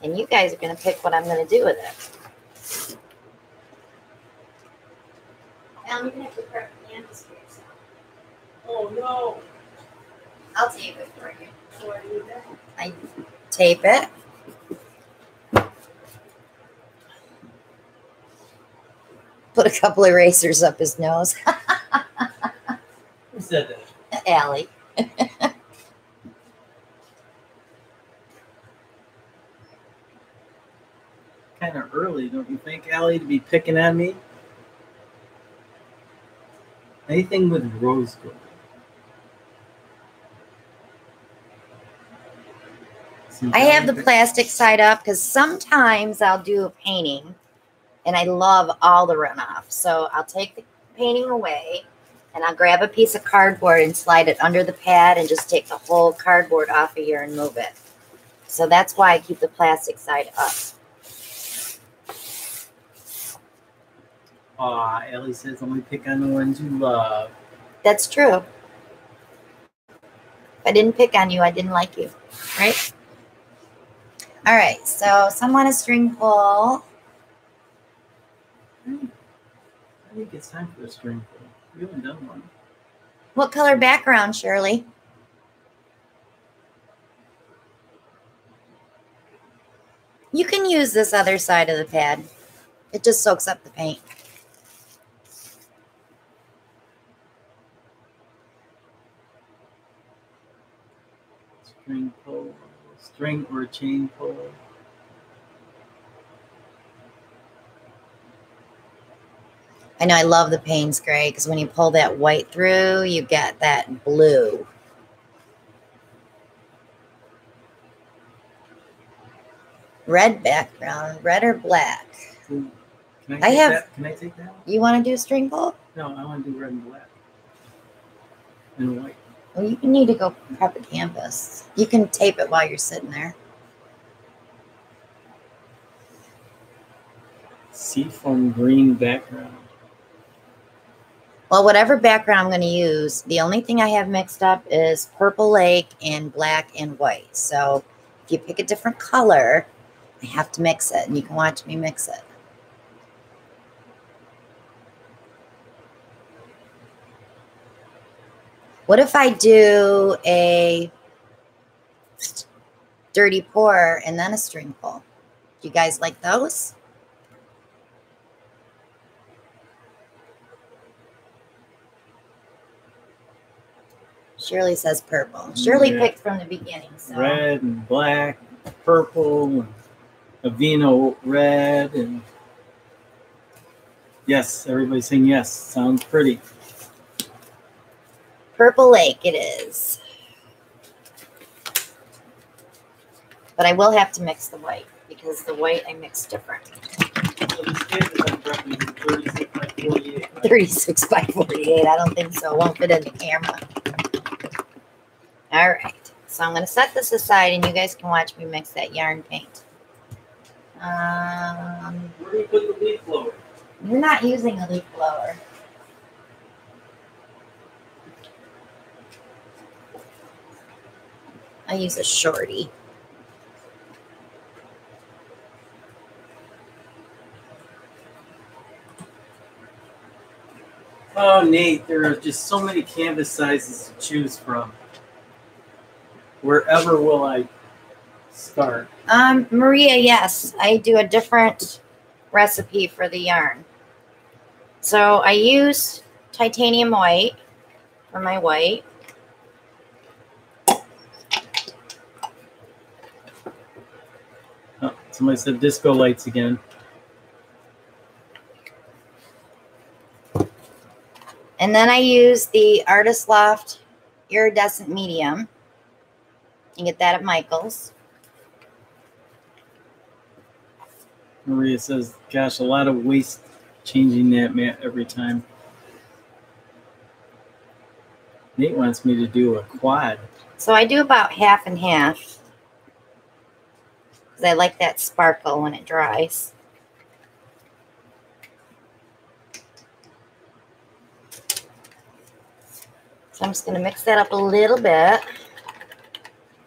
And you guys are going to pick what I'm going to do with it. Now you're going to have to prep the canvas for yourself. Oh, no. I'll tape it for you. So I do that. I tape it. Put a couple erasers up his nose. Who said that? Allie. Kind of early, don't you think, Allie, to be picking on me? Anything with rose gold. I have the plastic side up because sometimes I'll do a painting and I love all the runoff. So I'll take the painting away and I'll grab a piece of cardboard and slide it under the pad and just take the whole cardboard off of here and move it. So that's why I keep the plastic side up. Aw, Ellie says only pick on the ones you love. That's true. If I didn't pick on you, I didn't like you, right? All right, so some want a string pull. I think it's time for a string pull. We haven't done one. What color background, Shirley? You can use this other side of the pad. It just soaks up the paint. String pull, string or chain pull. I know I love the Payne's Gray because when you pull that white through, you get that blue. Red background, red or black? Ooh. Can I have. that? Can I take that one? You want to do a string pull? No, I want to do red and black. And white. Well, you need to go prep a canvas. You can tape it while you're sitting there. Seafoam green background. Well, whatever background I'm going to use, the only thing I have mixed up is Purple Lake and black and white. So if you pick a different color, I have to mix it, and you can watch me mix it. What if I do a dirty pour and then a string pull? Do you guys like those? Shirley says purple. Shirley picked from the beginning. So. Red and black, purple, and a vino red, and yes, everybody's saying yes. Sounds pretty. Purple Lake it is. But I will have to mix the white because the white I mix different. So this canvas I'm prepping is 36 by 48. Right? 36 by 48. I don't think so. It won't fit in the camera. All right. So I'm going to set this aside and you guys can watch me mix that yarn paint. Where do you put the leaf blower? You're not using a leaf blower. I use a shorty. Oh, Nate, there are just so many canvas sizes to choose from. Wherever will I start? Maria, yes, I do a different recipe for the yarn. So I use titanium white for my white. Somebody said disco lights again. And then I use the Artist Loft Iridescent Medium. You can get that at Michael's. Maria says, gosh, a lot of waste changing that mat every time. Nate wants me to do a quad. So I do about half and half. Because I like that sparkle when it dries. So I'm just going to mix that up a little bit.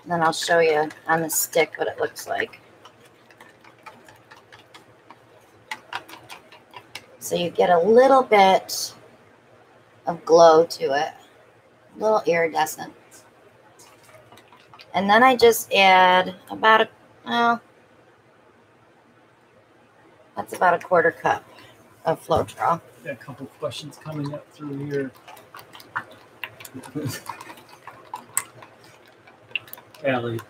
And then I'll show you on the stick what it looks like. So you get a little bit of glow to it. A little iridescent. And then I just add about that's about a 1/4 cup of Floetrol. Got a couple questions coming up through here. Allie.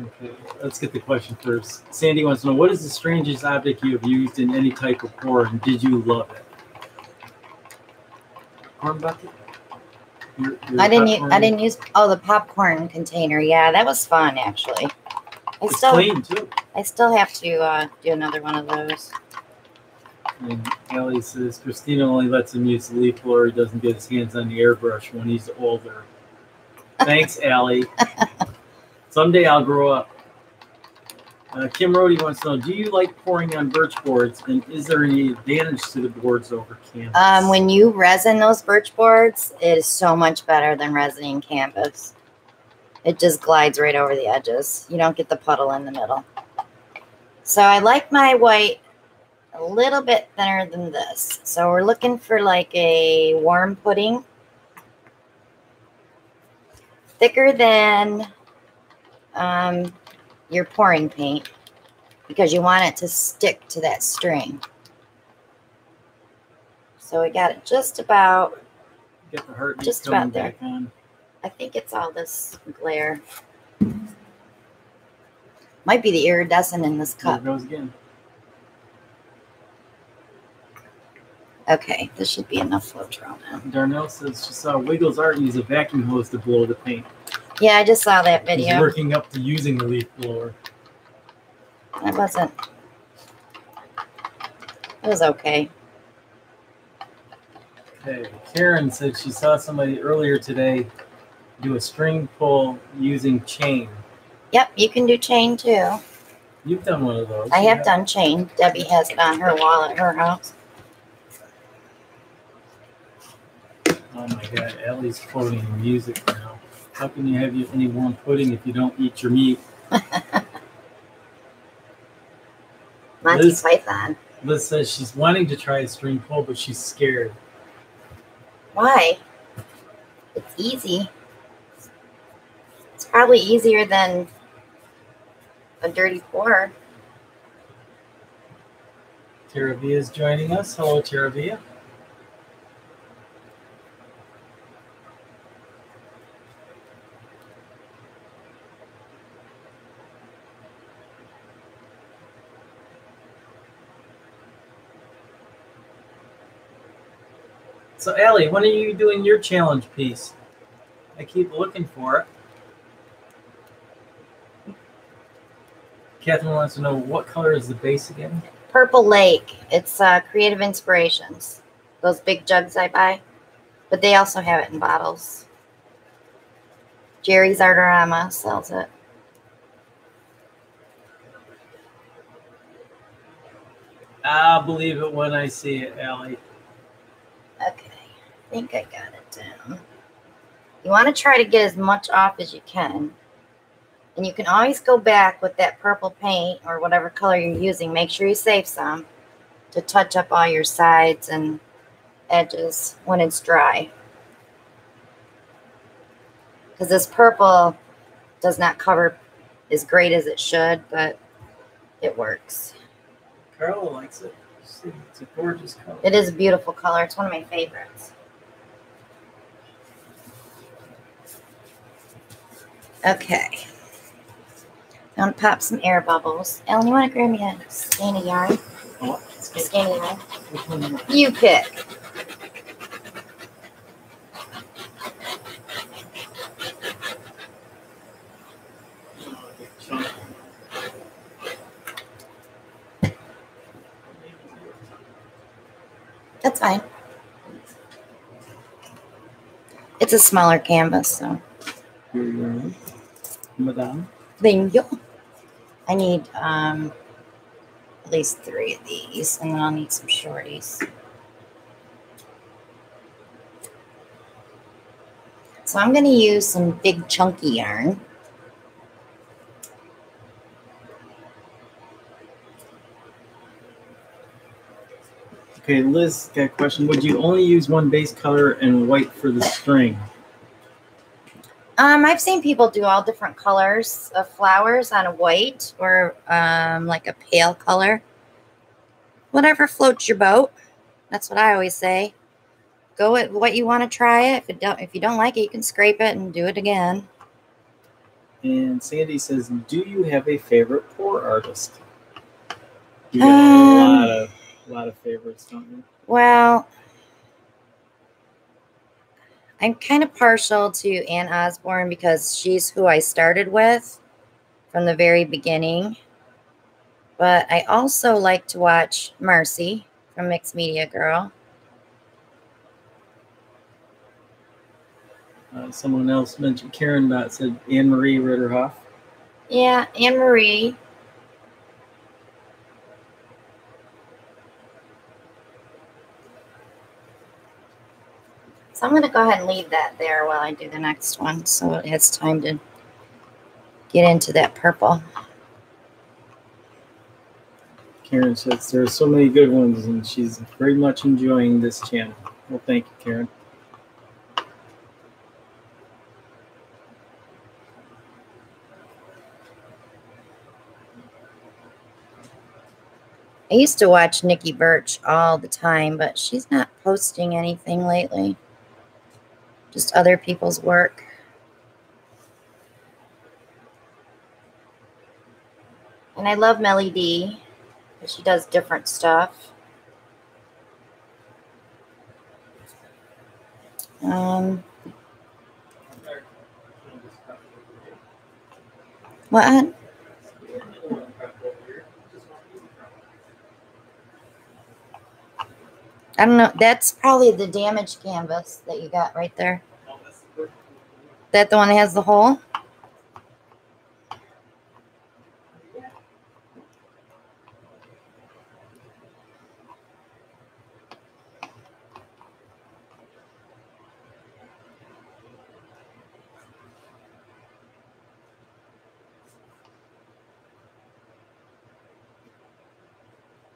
Okay, let's get the question first. Sandy wants to know, what is the strangest object you have used in any type of pour, and did you love it? Corn bucket? I didn't use the popcorn container. Yeah, that was fun actually. It's clean too. I still have to do another one of those. And Allie says Christina only lets him use the leaf blower. He doesn't get his hands on the airbrush when he's older. Thanks, Allie. Someday I'll grow up. Kim Rody wants to know, do you like pouring on birch boards, and is there any advantage to the boards over canvas? When you resin those birch boards, it is so much better than resining canvas. It just glides right over the edges. You don't get the puddle in the middle. So I like my white a little bit thinner than this. So we're looking for like a warm pudding. Thicker than your pouring paint, because you want it to stick to that string. So we got it just about, Get the heart just about there. Back on. I think it's all this glare. Might be the iridescent in this cup. There it goes again. Okay, this should be enough Floetrol now. Darnell says she saw Wiggles Art use a vacuum hose to blow the paint. Yeah, I just saw that video. He's working up to using the leaf blower. It wasn't. It was okay. Okay, Karen said she saw somebody earlier today do a string pull using chain. Yep, you can do chain too. You've done one of those. I have done chain. Debbie has it on her wall at her house. Oh my God, Allie's quoting music now. How can you have any warm pudding if you don't eat your meat? Monty Python. Liz says she's wanting to try a string pull, but she's scared. Why? It's easy. It's probably easier than a dirty pour. Tara Via is joining us. Hello, Tara Via. So, Allie, when are you doing your challenge piece? I keep looking for it. Catherine wants to know, what color is the base again? Purple Lake. It's Creative Inspirations. Those big jugs I buy. But they also have it in bottles. Jerry's Artorama sells it. I'll believe it when I see it, Allie. Okay, I think I got it down. You want to try to get as much off as you can. And you can always go back with that purple paint or whatever color you're using. Make sure you save some to touch up all your sides and edges when it's dry. Because this purple does not cover as great as it should, but it works. Carla likes it. It's a gorgeous color. It is a beautiful color. It's one of my favorites. Okay. I want to pop some air bubbles. Ellen, you want to grab me a skein of yarn? Oh, A skein of yarn? You pick. That's fine. It's a smaller canvas, so. Madame. Thank you. I need at least 3 of these, and then I'll need some shorties. So I'm going to use some big chunky yarn. Okay, Liz got a question. Would you only use one base color and white for the string? I've seen people do all different colors of flowers on a white or like a pale color. Whatever floats your boat. That's what I always say. Go with what you want to try it. If you don't like it, you can scrape it and do it again. And Sandy says, do you have a favorite pour artist? You got a lot of favorites, don't you? Well, I'm kind of partial to Ann Osborne because she's who I started with from the very beginning. But I also like to watch Marcy from Mixed Media Girl. Someone else mentioned, Karen said Anne-Marie Ritterhoff. Yeah, Anne-Marie. So I'm going to go ahead and leave that there while I do the next one so it has time to get into that purple. Karen says there are so many good ones and she's very much enjoying this channel. Well, thank you, Karen. I used to watch Nikki Birch all the time, but she's not posting anything lately. Just other people's work. And I love Melly D, because she does different stuff. What? I don't know. That's probably the damaged canvas that you got right there. That the one that has the hole?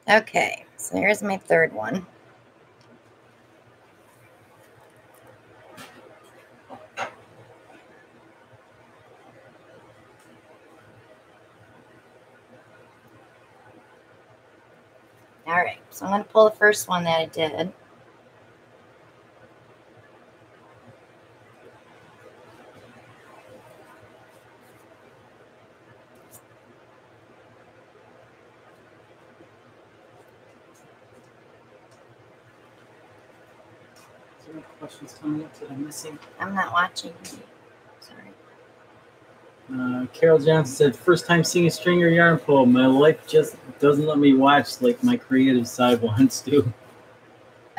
Okay, so here's my third one. All right, so I'm going to pull the first one that I did. Is there any questions coming up that I'm missing? I'm not watching. Sorry. Carol Johnson said, first time seeing a string or yarn pull. My life just doesn't let me watch like my creative side wants to.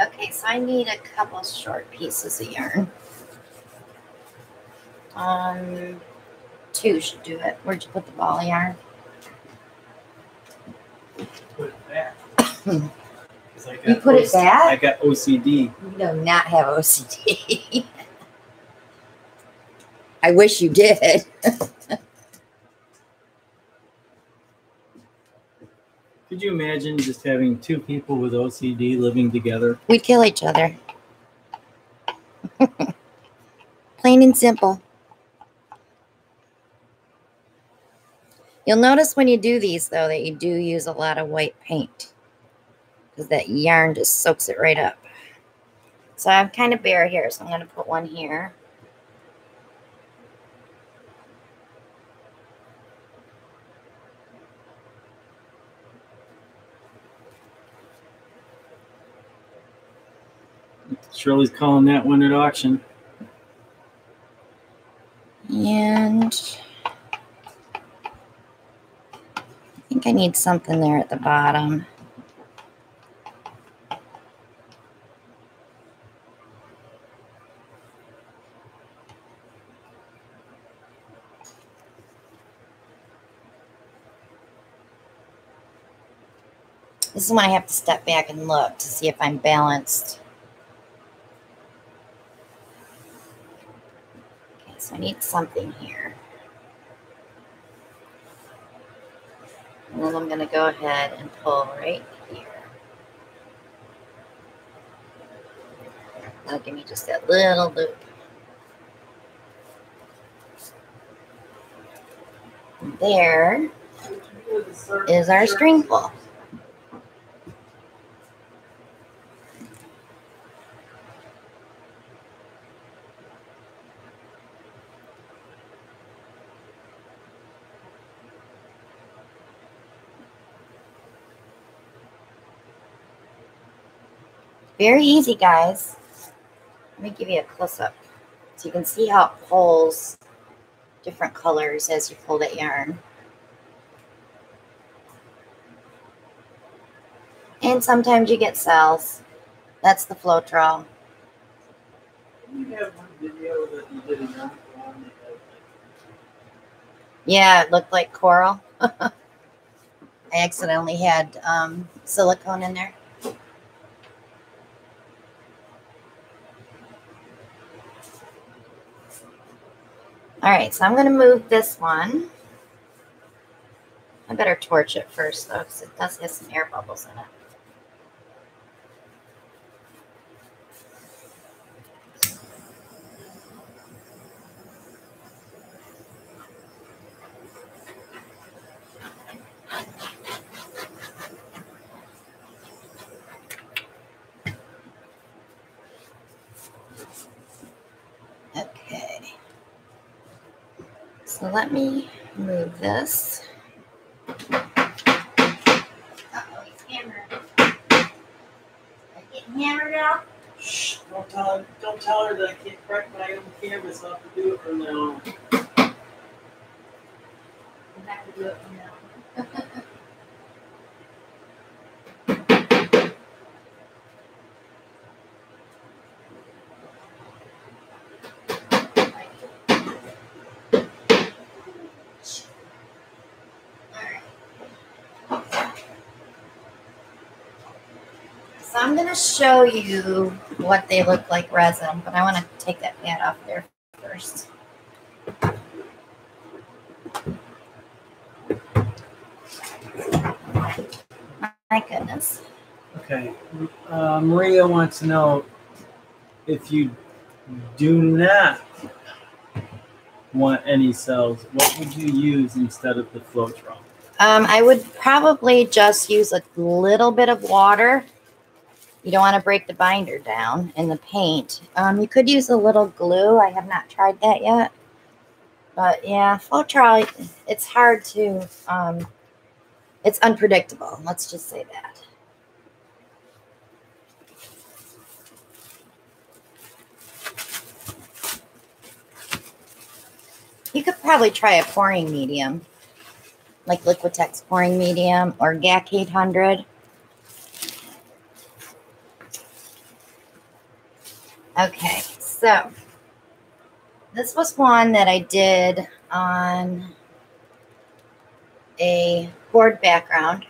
Okay, so I need a couple short pieces of yarn. 2 should do it. Where'd you put the ball of yarn? Put it back. You put it back? I got OCD. You do not have OCD. I wish you did. Could you imagine just having 2 people with OCD living together? We'd kill each other. Plain and simple. You'll notice when you do these, though, that you do use a lot of white paint. Because that yarn just soaks it right up. So I'm kind of bare here, so I'm going to put one here. Shirley's calling that one at auction. And I think I need something there at the bottom. This is when I have to step back and look to see if I'm balanced. Okay, so I need something here. And then I'm going to go ahead and pull right here. That'll give me just that little loop. And there is our string pull. Very easy, guys. Let me give you a close-up so you can see how it pulls different colors as you pull that yarn. And sometimes you get cells. That's the flow trawl. You have one video that you did a Yeah, it looked like coral. I accidentally had silicone in there. All right, so I'm going to move this one. I better torch it first, though, because it does have some air bubbles in it. Okay. So let me move this. Uh-oh, he's hammered. Are you getting hammered out? Shh, don't tell her that I can't crack my own canvas. I'll have to do it from now on. You have to do it from now on. So I'm going to show you what they look like resin, but I want to take that pad off there first. My goodness. Okay. Maria wants to know if you do not want any cells, what would you use instead of the flow trawl? I would probably just use a little bit of water. You don't want to break the binder down in the paint. You could use a little glue. I have not tried that yet. But yeah, flow trawl, it's hard to, it's unpredictable. Let's just say that. You could probably try a pouring medium, like Liquitex pouring medium or GAC 800. Okay, so this was one that I did on a board background.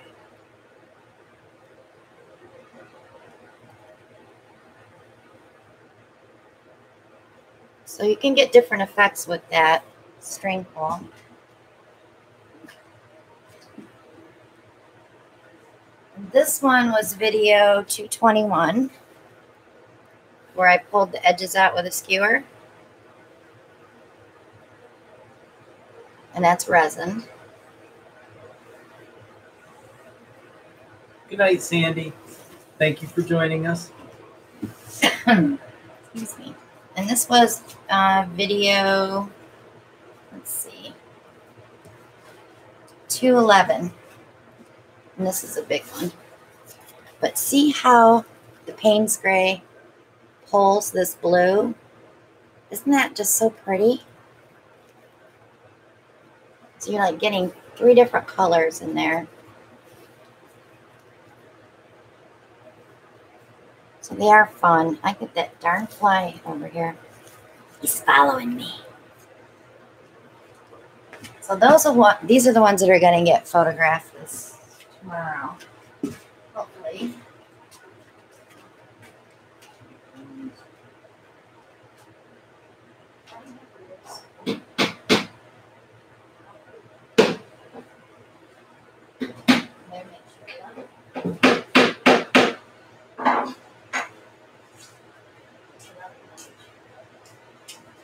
So you can get different effects with that string pull. This one was video 221, where I pulled the edges out with a skewer. And that's resin. Good night, Sandy. Thank you for joining us. Excuse me. And this was video, let's see, 211. And this is a big one. But see how the Payne's Gray pulls this blue. Isn't that just so pretty? So you're like getting 3 different colors in there. So they are fun. I get that darn fly over here. He's following me. So these are the ones that are going to get photographed this tomorrow, hopefully.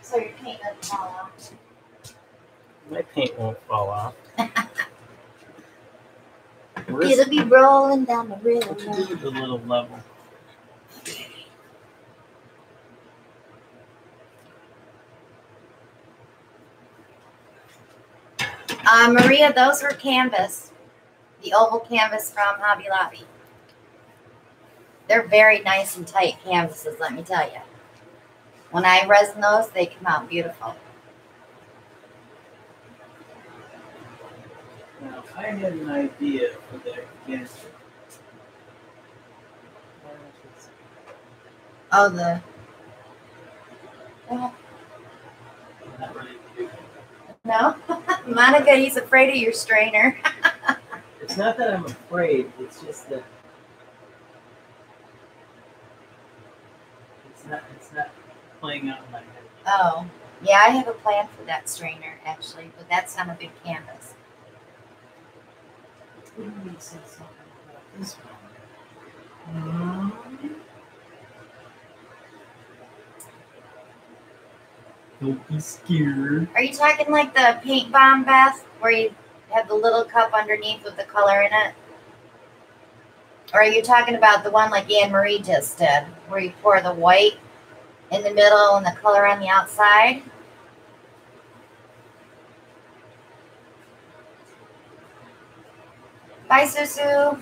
So your paint doesn't fall off. My paint won't fall off. It'll be rolling down the river. What you do with the little level? Maria, those were canvas. The oval canvas from Hobby Lobby. They're very nice and tight canvases, let me tell you. When I resin those, they come out beautiful. Now, I had an idea for that against. Oh, the. Oh. Not ready to do that. No? Monica, he's afraid of your strainer. It's not that I'm afraid, it's just that it's not playing out in my head. Oh, yeah, I have a plan for that strainer, actually, but that's on a big canvas. Wouldn't we say something about this one? Don't be scared. Are you talking like the paint bomb, Beth, where you have the little cup underneath with the color in it? Or are you talking about the one like Anne Marie just did, where you pour the white in the middle and the color on the outside? Bye, Susu.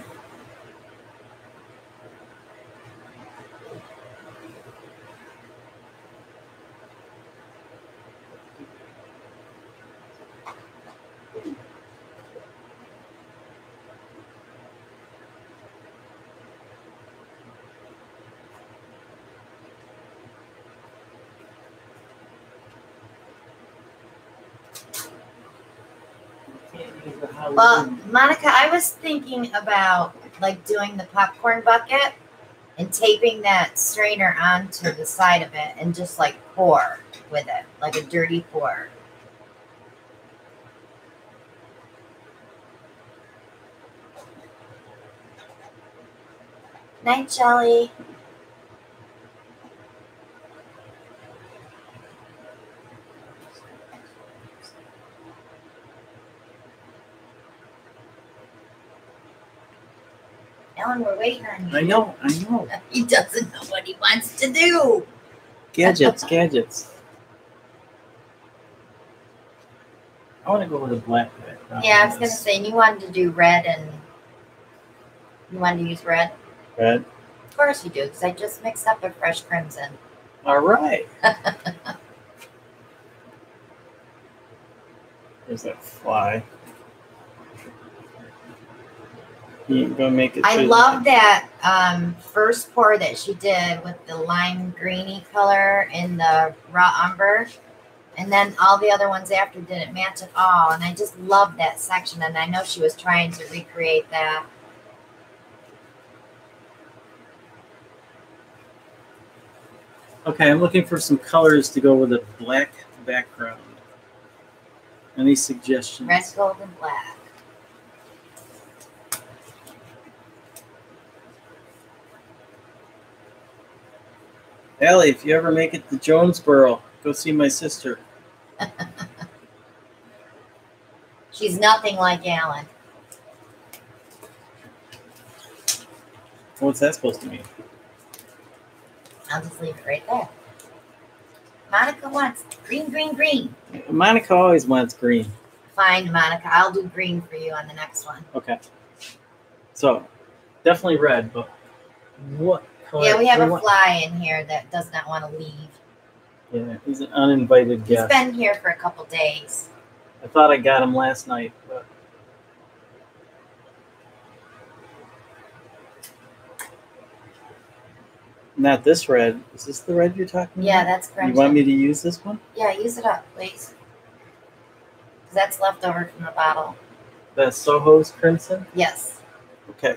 Well, Monica, I was thinking about like doing the popcorn bucket and taping that strainer onto the side of it and just like pour with it, like a dirty pour. Night, Shelly. Alan, we're waiting on you. I know. He doesn't know what he wants to do. Gadgets. I want to go with a black background. Yeah, I was going to say, you wanted to do red and you wanted to use red? Red? Of course you do, because I just mixed up a fresh crimson. All right. There's that fly. You ain't gonna make it. I love that first pour that she did with the lime greeny color and the raw umber. And then all the other ones after didn't match at all. And I just love that section. And I know she was trying to recreate that. Okay, I'm looking for some colors to go with a black background. Any suggestions? Red, gold, and black. Allie, if you ever make it to Jonesboro, go see my sister. She's nothing like Alan. What's that supposed to mean? I'll just leave it right there. Monica wants green, green, green. Monica always wants green. Fine, Monica. I'll do green for you on the next one. Okay. So, definitely red, but what color. Yeah, we have a fly in here that does not want to leave. Yeah, he's an uninvited guest. He's been here for a couple days. I thought I got him last night, but not this red. Is this the red you're talking Yeah, about? that's correct. You want me to use this one? Yeah, use it up, please. Because that's left over from the bottle. The Soho's Crimson? Yes. Okay.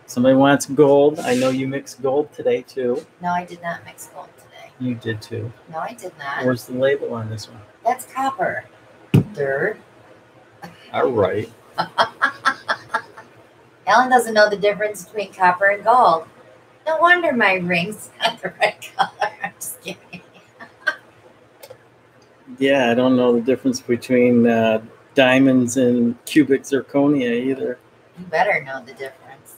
Somebody wants gold. I know you mixed gold today, too. No, I did not mix gold today. You did, too. No, I did not. Where's the label on this one? That's copper. Dirt. All right. Ellen doesn't know the difference between copper and gold. No wonder my ring's not the right color. I'm just kidding. Yeah, I don't know the difference between diamonds and cubic zirconia either. You better know the difference.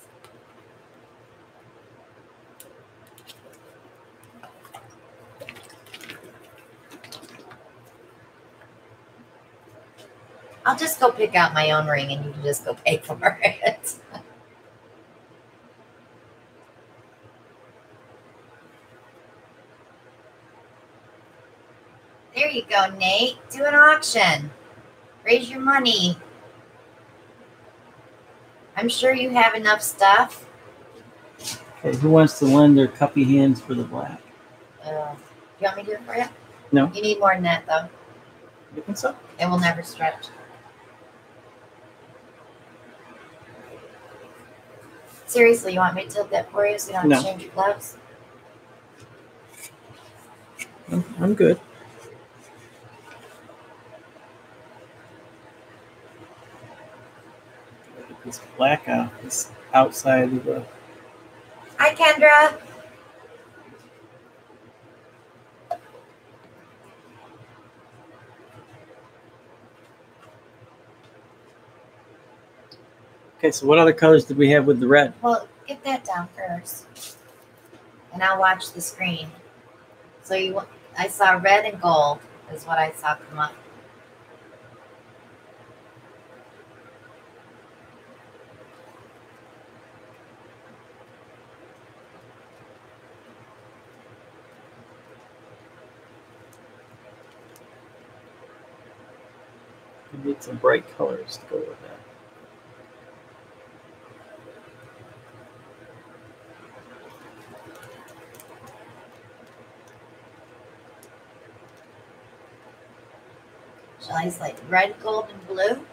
I'll just go pick out my own ring and you can just go pay for it. There you go, Nate. Do an auction. Raise your money. I'm sure you have enough stuff. Okay, who wants to lend their cuppy hands for the black? Do you want me to do it for you? No. You need more than that, though. You think so? It will never stretch. Seriously, you want me to tilt that for you so you don't have to change your gloves? I'm good. Get this black out, this outside of the... Hi, Kendra. Okay, so what other colors did we have with the red? Well, get that down first. And I'll watch the screen. So I saw red and gold is what I saw come up. We need some bright colors to go with that. Shall I like red, gold, and blue?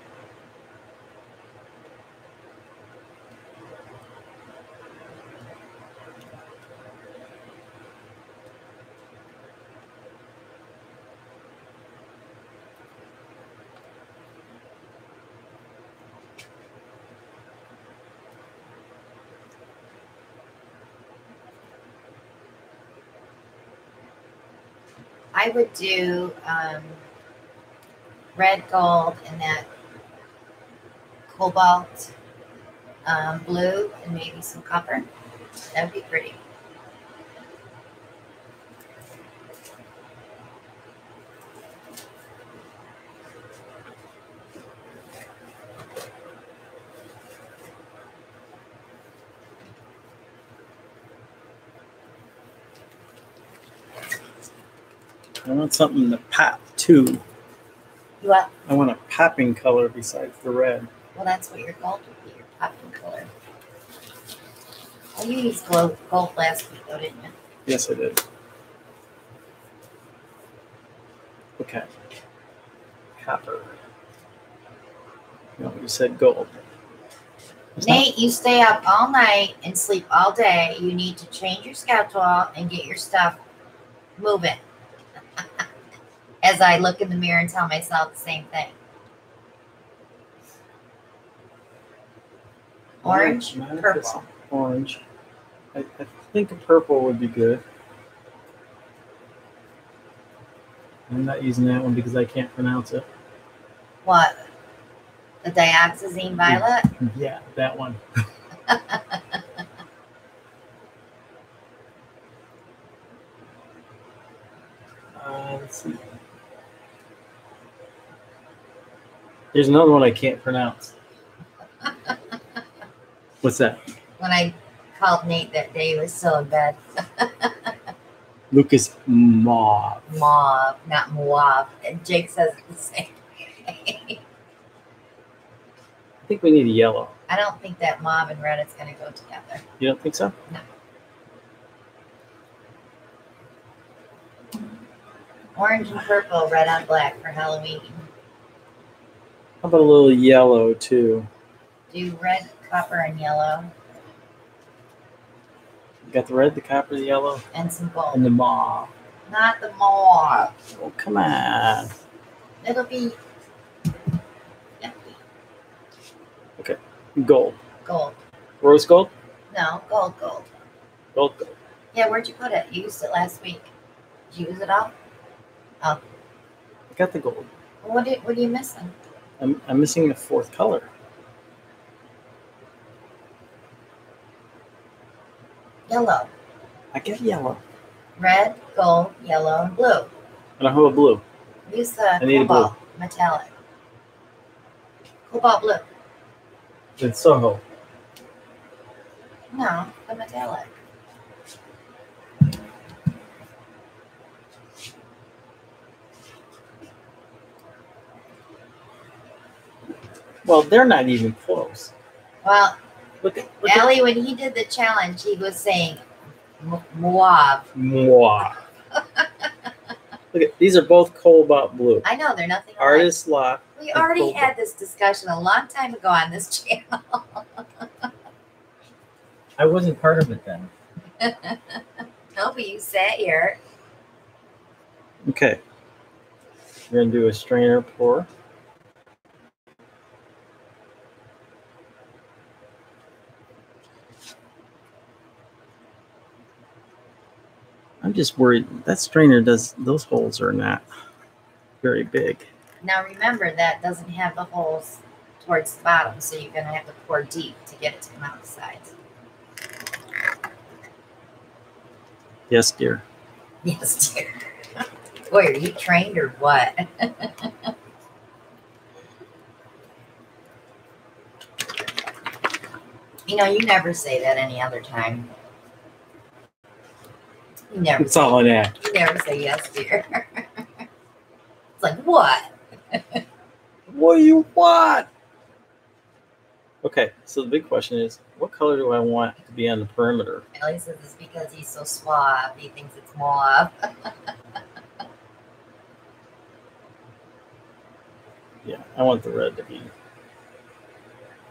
I would do red, gold, and that cobalt blue, and maybe some copper. That would be pretty. I want something to pop too. What? I want a popping color besides the red. Well, that's what your gold would be, your popping color. Oh, you used gold last week, though, didn't you? Yes, I did. Okay. Copper. No, you said gold. Nate, you stay up all night and sleep all day. You need to change your schedule and get your stuff moving. As I look in the mirror and tell myself the same thing. Orange, purple. Orange. I think a purple would be good. I'm not using that one because I can't pronounce it. What? The dioxazine violet? Yeah, that one. Let's see. There's another one I can't pronounce. What's that? When I called Nate that day. He was still in bed. Lucas Mauve. Mauve, not mauve. And Jake says the same. I think we need a yellow. I don't think that mauve and red is going to go together. You don't think so? No. Orange and purple, red on black for Halloween. How about a little yellow too? Do red, copper, and yellow. You got the red, the copper, the yellow, And some gold. and the mauve. Not the mauve. Oh, come on. It'll be empty. Okay. Gold. Gold. Rose gold? No, gold. Gold gold. Yeah, where'd you put it? You used it last week. Did you use it all? Oh. I got the gold. What are you missing? I'm missing the fourth color. Yellow. I get yellow. Red, gold, yellow, and blue. And I have a blue. Use the I need a cobalt metallic. Cobalt blue. It's Soho. No, the metallic. Well, they're not even close. Well, Look at Allie, when he did the challenge, he was saying mauve. Mwah. Look at these are both cobalt blue. I know, they're nothing alike. Artist lot. We already had this discussion a long time ago on this channel. I wasn't part of it then. No, but you sat here. Okay. We're gonna do a strainer pour. I'm just worried that strainer those holes are not very big. Now remember, that doesn't have the holes towards the bottom, so you're going to have to pour deep to get it to come out the sides. Yes, dear. Yes, dear. Boy, are you trained or what? You know, you never say that any other time. You never. It's all an act. You never say yes, dear. It's like, what? What do you want? Okay, so the big question is, what color do I want to be on the perimeter? Ellie says it's because he's so suave. He thinks it's mauve. Yeah, I want the red to be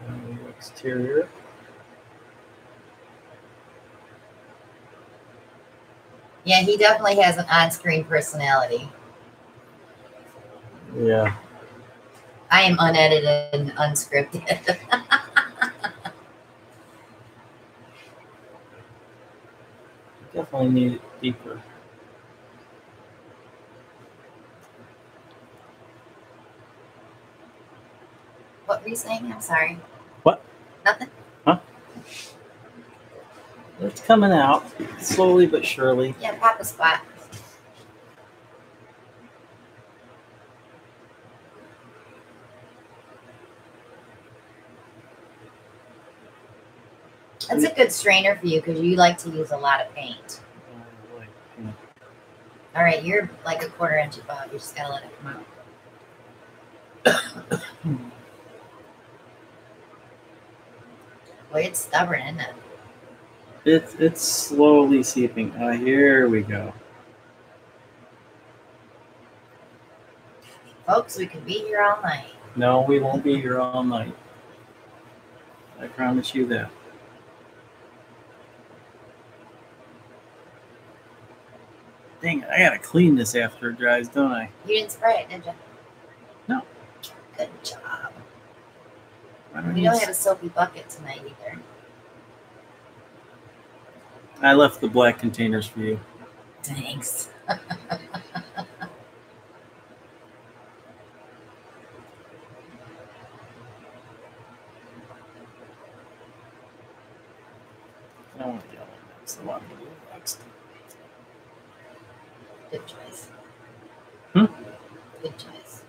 on the exterior. Yeah, he definitely has an on-screen personality. Yeah. I am unedited and unscripted. Definitely need it deeper. What were you saying? I'm sorry. What? Nothing. Huh? It's coming out slowly but surely. Yeah, pop a spot. That's a good strainer for you because you like to use a lot of paint. All right, you're like a 1/4 inch above. You just gotta let it come out. Boy, it's stubborn, isn't it? It's slowly seeping. Here we go. Folks, we could be here all night. No, we won't be here all night. I promise you that. Dang it, I gotta clean this after it dries, don't I? You didn't spray it, did you? No. Good job. I We don't have a soapy bucket tonight either. I left the black containers for you. Thanks. I don't want yellow next. I want blue next. Good choice. Hmm? Good choice.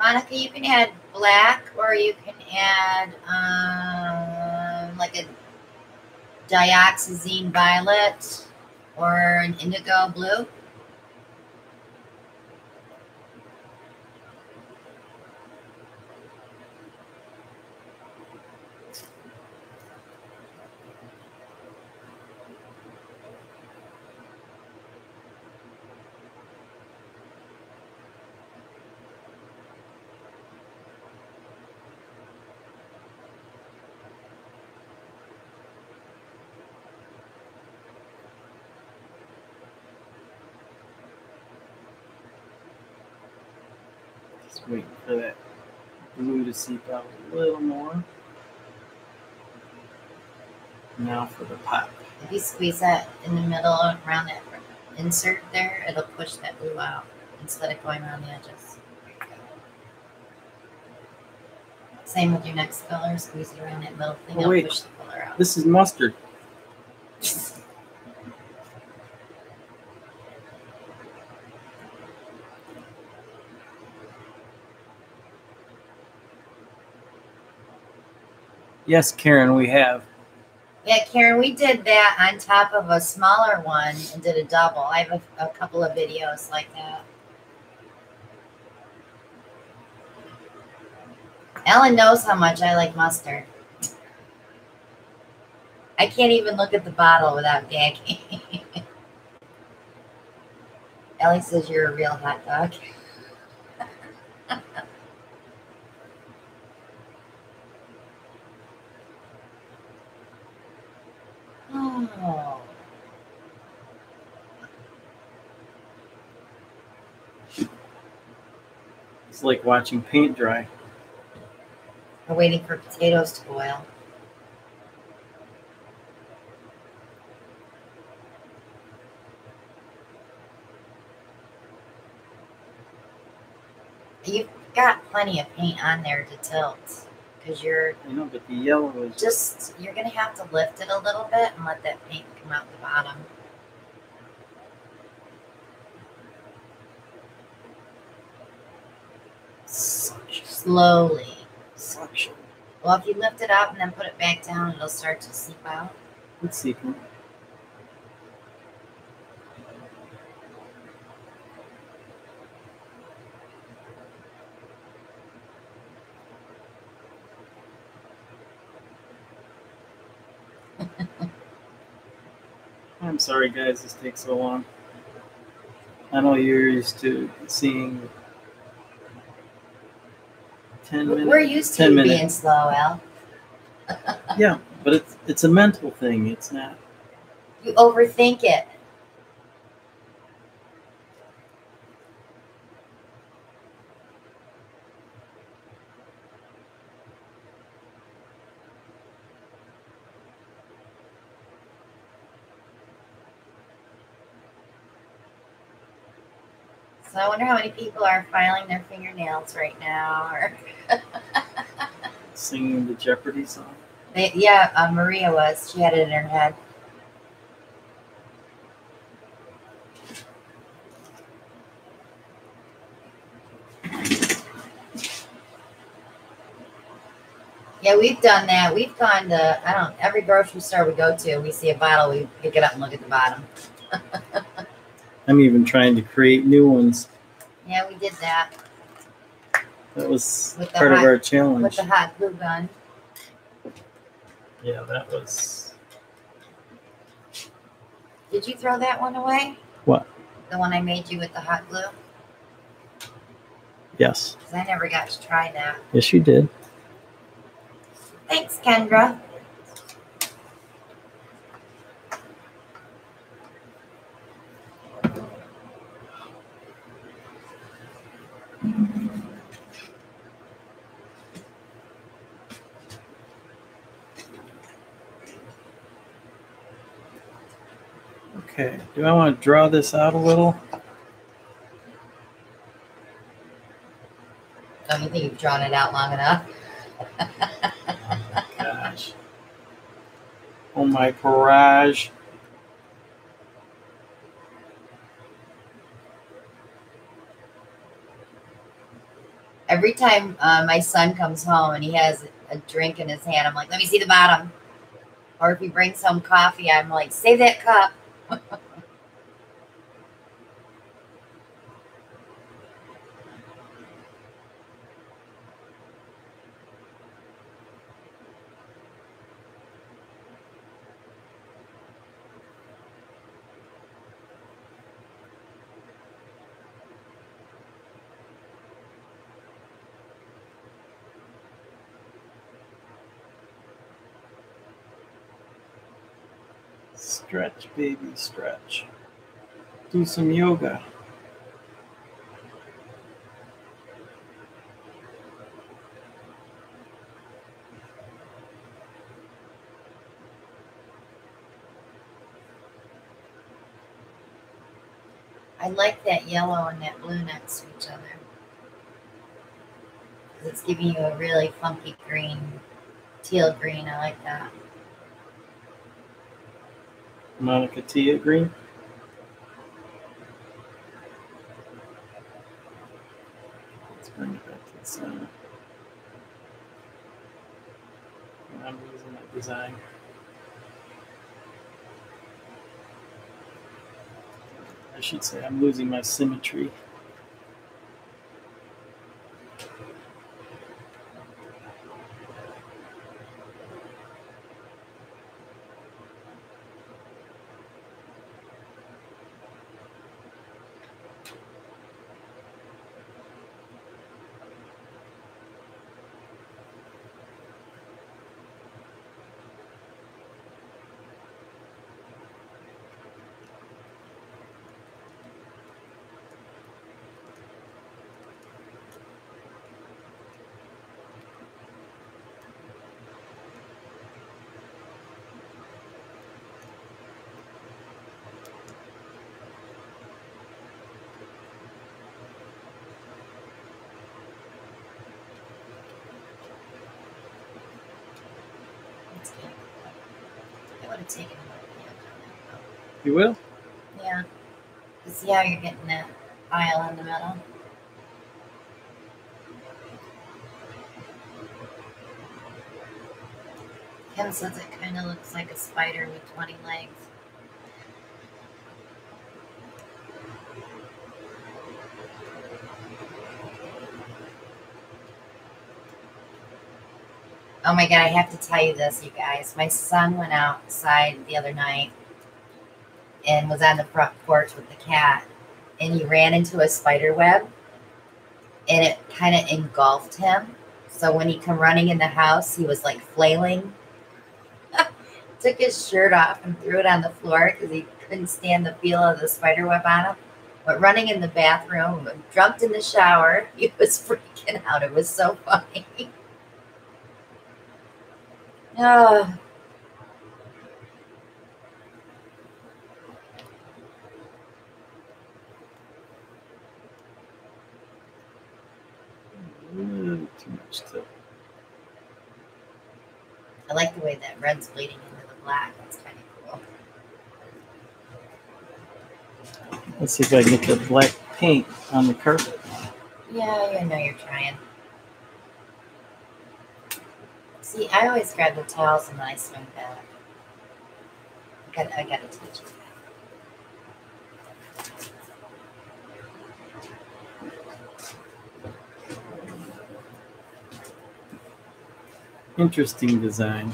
Monica, you can add black, or you can add like a dioxazine violet or an indigo blue. Just waiting for that glue to seep out a little more. Now for the pop. If you squeeze that in the middle around that insert there, it'll push that glue out instead of going around the edges. Same with your next filler. Squeeze it around that middle thing. Oh, It'll wait. push the filler out. This is mustard. Yes, Karen, we have. Yeah, Karen, we did that on top of a smaller one and did a double. I have a couple of videos like that. Ellen knows how much I like mustard. I can't even look at the bottle without gagging. Ellie says you're a real hot dog. Oh. It's like watching paint dry. We're waiting for potatoes to boil. You've got plenty of paint on there to tilt because you're. I know, but the yellow is Just, you're going to have to lift it a little bit and let that paint come out the bottom. Slowly. suction. Well, if you lift it up and then put it back down, it'll start to seep out. It's seeping. I'm sorry, guys, this takes so long. I know you're used to seeing 10 minutes. We're used to you being slow, Al. Yeah, but it's a mental thing. It's not. You overthink it. So I wonder how many people are filing their fingernails right now, or Singing the Jeopardy song. yeah, Maria was. She had it in her head. Yeah, we've done that. We've gone to, every grocery store we go to, we see a bottle, we pick it up and look at the bottom. I'm even trying to create new ones. Yeah, we did that. That was part of our challenge. With the hot glue gun. Yeah, that was. Did you throw that one away? What? The one I made you with the hot glue? Yes. Because I never got to try that. Yes, you did. Thanks, Kendra. Okay, do I want to draw this out a little? Don't you think you've drawn it out long enough? Gosh. Oh my garage. Every time my son comes home and he has a drink in his hand, I'm like, let me see the bottom. Or if he brings home coffee, I'm like, save that cup. Stretch, baby, stretch. Do some yoga. I like that yellow and that blue next to each other. It's giving you a really funky green, teal green. I like that. Monica Tia green. Let's bring it back to the center. I'm losing my design. I should say I'm losing my symmetry. I would have taken it. You will? Yeah. See how you're getting that aisle in the middle? Kim says it kind of looks like a spider with 20 legs. Oh my God, I have to tell you this, you guys. My son went outside the other night and was on the front porch with the cat, and he ran into a spider web, and it kind of engulfed him. So when he come running in the house, he was like flailing. Took his shirt off and threw it on the floor because he couldn't stand the feel of the spider web on him. But running in the bathroom, jumped in the shower, he was freaking out. It was so funny. Oh. Too much to. I like the way that red's bleeding into the black. That's kind of cool. Let's see if I can get the black paint on the carpet. Yeah, I know you're trying. See, I always grab the towels and then I swing back. I gotta teach you. Interesting design.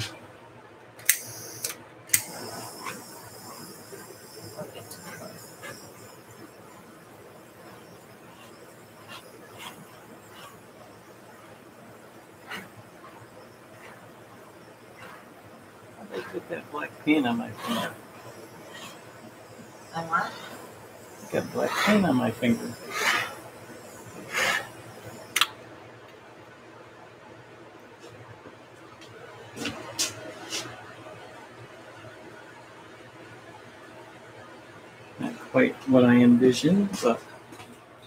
How did I put that black paint on my finger? On what? I got black paint on my finger. Not quite what I envisioned, but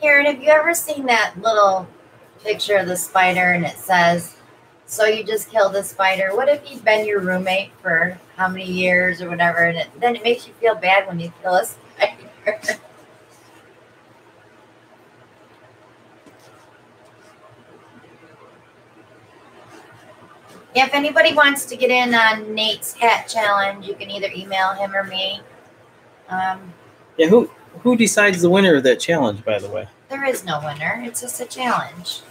Karen, have you ever seen that little picture of the spider and it says, so you just killed a spider? What if he'd been your roommate for how many years or whatever? And then it makes you feel bad when you kill a spider. Yeah, if anybody wants to get in on Nate's hat challenge, you can either email him or me. Yeah, who decides the winner of that challenge, by the way? There is no winner. It's just a challenge.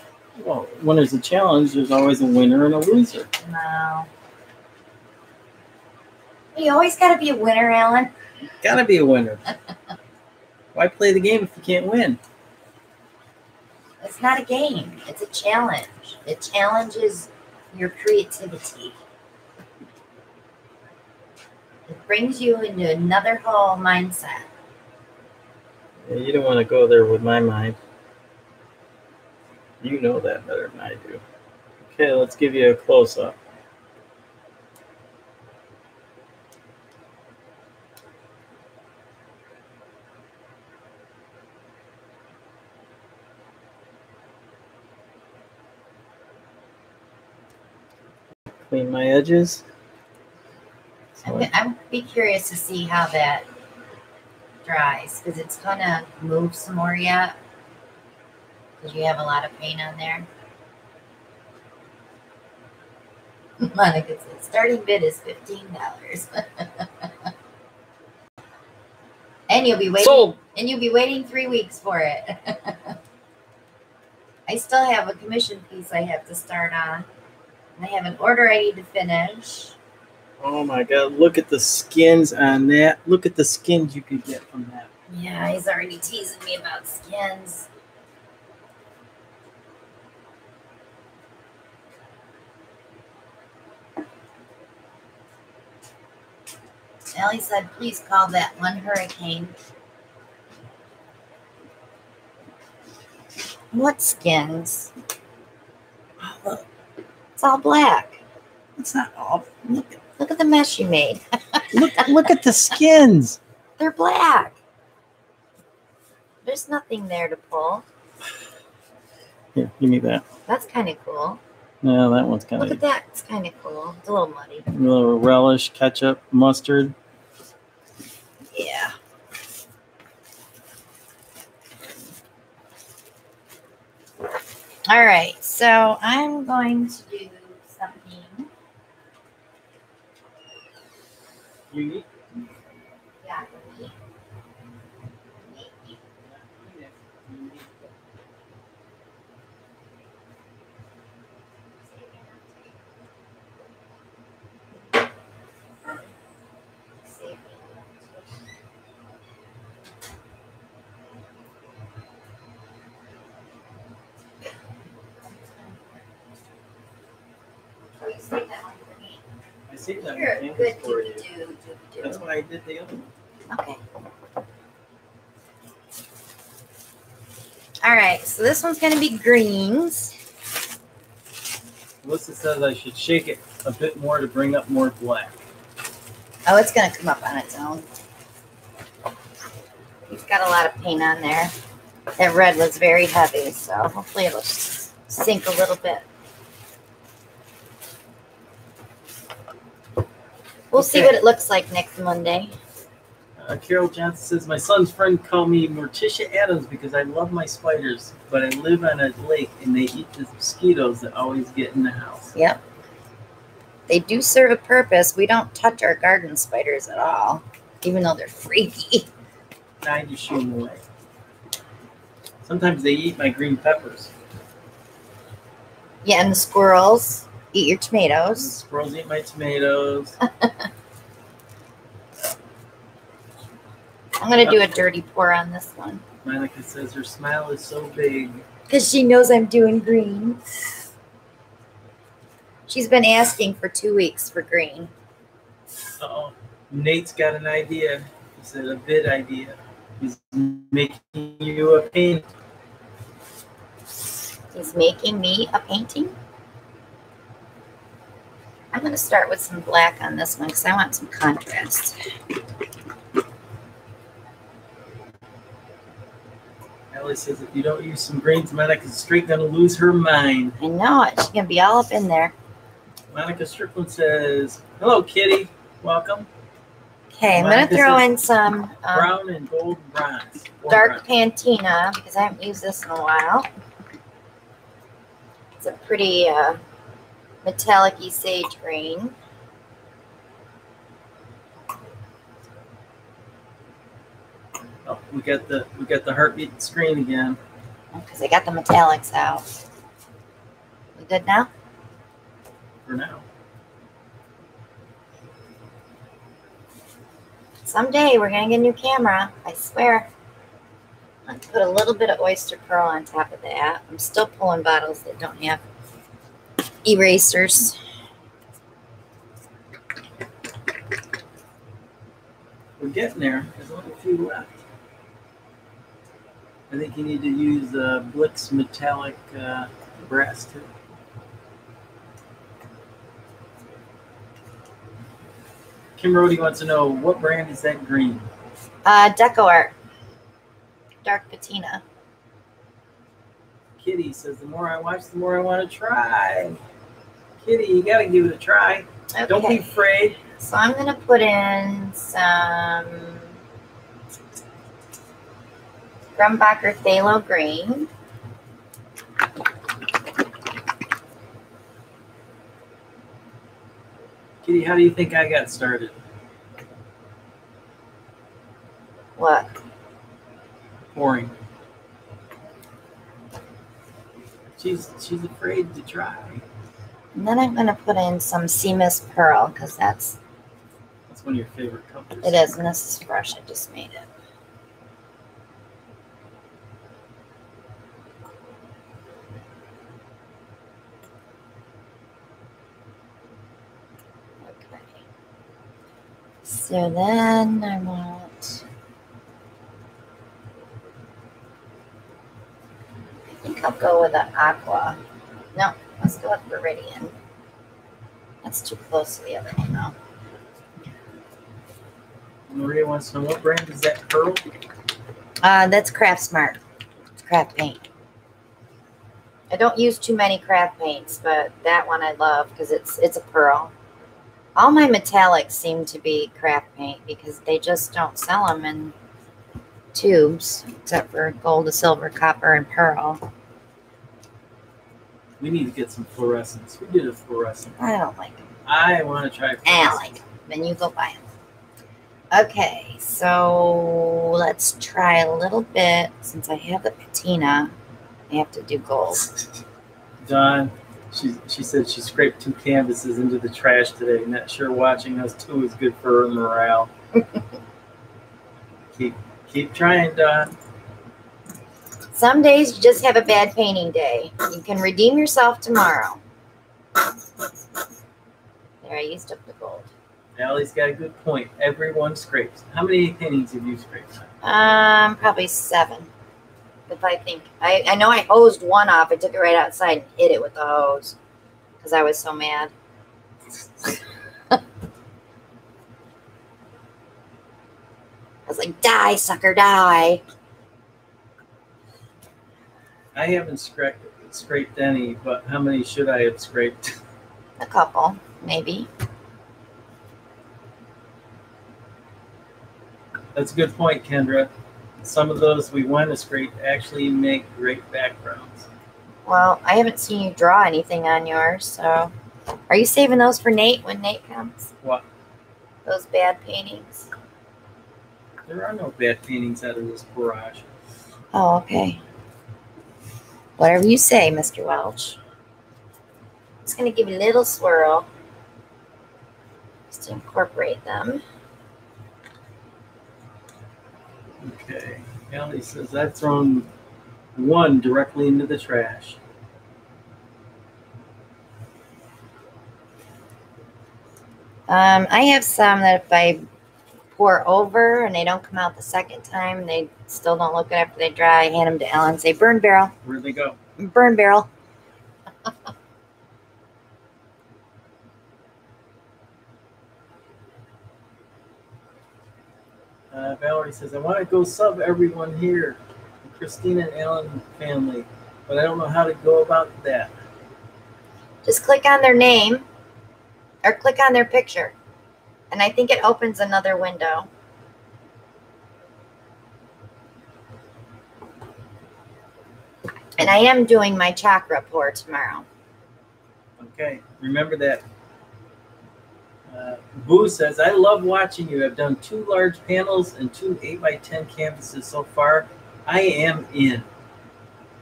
Well, when there's a challenge, there's always a winner and a loser. No. You always got to be a winner, Alan. Gotta be a winner. Why play the game if you can't win? It's not a game. It's a challenge. It challenges your creativity. It brings you into another whole mindset. Yeah, you don't want to go there with my mind. You know that better than I do. Okay, let's give you a close-up. Clean my edges. I'd be curious to see how that dries, because it's going to move some more yet, because you have a lot of paint on there. Monica said, starting bid is $15. And you'll be waiting. Sold. And you'll be waiting 3 weeks for it. I still have a commission piece I have to start on. I have an order I need to finish. Oh my God, look at the skins on that. Look at the skins you could get from that. Yeah, he's already teasing me about skins. Ellie said, please call that one hurricane. What skins? Oh, look. It's all black. It's not all. Look at the mess you made. look at the skins. They're black. There's nothing there to pull. Here, give me that. That's kind of cool. Yeah, that one's kind of. Look at that. It's kind of cool. It's a little muddy. A little relish, ketchup, mustard. Yeah. All right. So I'm going to do something. Unique? Yeah. I see that. You're a good for you. That's why I did the other one. Okay. All right, so this one's going to be greens. Melissa says I should shake it a bit more to bring up more black. Oh, it's going to come up on its own. He's got a lot of paint on there. That red was very heavy, so hopefully it'll sink a little bit. We'll see what it looks like next Monday. Carol Johnson says, my son's friend called me Morticia Adams because I love my spiders, but I live on a lake and they eat the mosquitoes that always get in the house. Yep. They do serve a purpose. We don't touch our garden spiders at all, even though they're freaky. I just shoo them away. Sometimes they eat my green peppers. Yeah, and the squirrels eat your tomatoes. The squirrels eat my tomatoes. I'm going to do a dirty pour on this one. Monica says her smile is so big. Because she knows I'm doing green. She's been asking for 2 weeks for green. Uh-oh. Nate's got an idea. He said a bid idea. He's making you a paint. He's making me a painting? I'm going to start with some black on this one because I want some contrast. Ellie says if you don't use some greens, Monica's straight going to lose her mind. I know it. She's going to be all up in there. Monica Strickland says, hello, Kitty. Welcome. Okay, I'm going to throw in some brown and gold bronze. Dark Pantina because I haven't used this in a while. It's a pretty metallic-y sage green. Oh, we got the heartbeat screen again. Because I got the metallics out. We good now? For now. Someday we're gonna get a new camera. I swear. Let's put a little bit of oyster pearl on top of that. I'm still pulling bottles that don't have erasers. We're getting there. There's only a few left. I think you need to use Blix metallic brass too. Kim Rody wants to know, what brand is that green? Deco Art. Dark patina. Kitty says, the more I watch, the more I want to try. Kitty, you got to give it a try. Okay. Don't be afraid. So I'm going to put in some Grumbacher Phthalo Green. Kitty, how do you think I got started? What? Pouring. She's afraid to try. And then I'm going to put in some Seamus Pearl because that's one of your favorite colors. It is, and this is fresh. I just made it. Okay. So then I want, I think I'll go with the aqua. No, let's go with Viridian. That's too close to the other one though. Maria wants to know, what brand is that pearl? That's Craft Smart. It's craft paint. I don't use too many craft paints, but that one I love because it's a pearl. All my metallics seem to be craft paint because they just don't sell them in tubes, except for gold, silver, copper, and pearl. We need to get some fluorescents. We did a fluorescent. I don't like them. I want to try fluorescent. I don't like them. Then you go buy them. Okay, so let's try a little bit. Since I have the patina, I have to do gold. Dawn, she said she scraped 2 canvases into the trash today. Not sure watching us 2 is good for her morale. keep trying, Dawn. Some days you just have a bad painting day. You can redeem yourself tomorrow. There, I used up the gold. Allie's got a good point. Everyone scrapes. How many paintings have you scraped? Probably 7. If I think. I know I hosed one off. I took it right outside and hit it with the hose because I was so mad. I was like, die, sucker, die. I haven't scraped any, but how many should I have scraped? A couple, maybe. That's a good point, Kendra. Some of those we want to scrape actually make great backgrounds. Well, I haven't seen you draw anything on yours, so are you saving those for Nate when Nate comes? What? Those bad paintings. There are no bad paintings out of this barrage. Oh, okay. Whatever you say, Mr. Welch. Just going to give you a little swirl just to incorporate them. Okay. Allie says, I've thrown 1 directly into the trash. I have some that if I pour over and they don't come out the second time, and they still don't look good after they dry, I hand them to Ellen and say, burn barrel. Where'd they go? Burn barrel. Valerie says, I want to go sub everyone here, the Christina and Ellen family, but I don't know how to go about that. Just click on their name or click on their picture. And I think it opens another window. And I am doing my chakra pour tomorrow. Okay, remember that. Boo says, I love watching you. I've done 2 large panels and 2 8x10 canvases so far. I am in.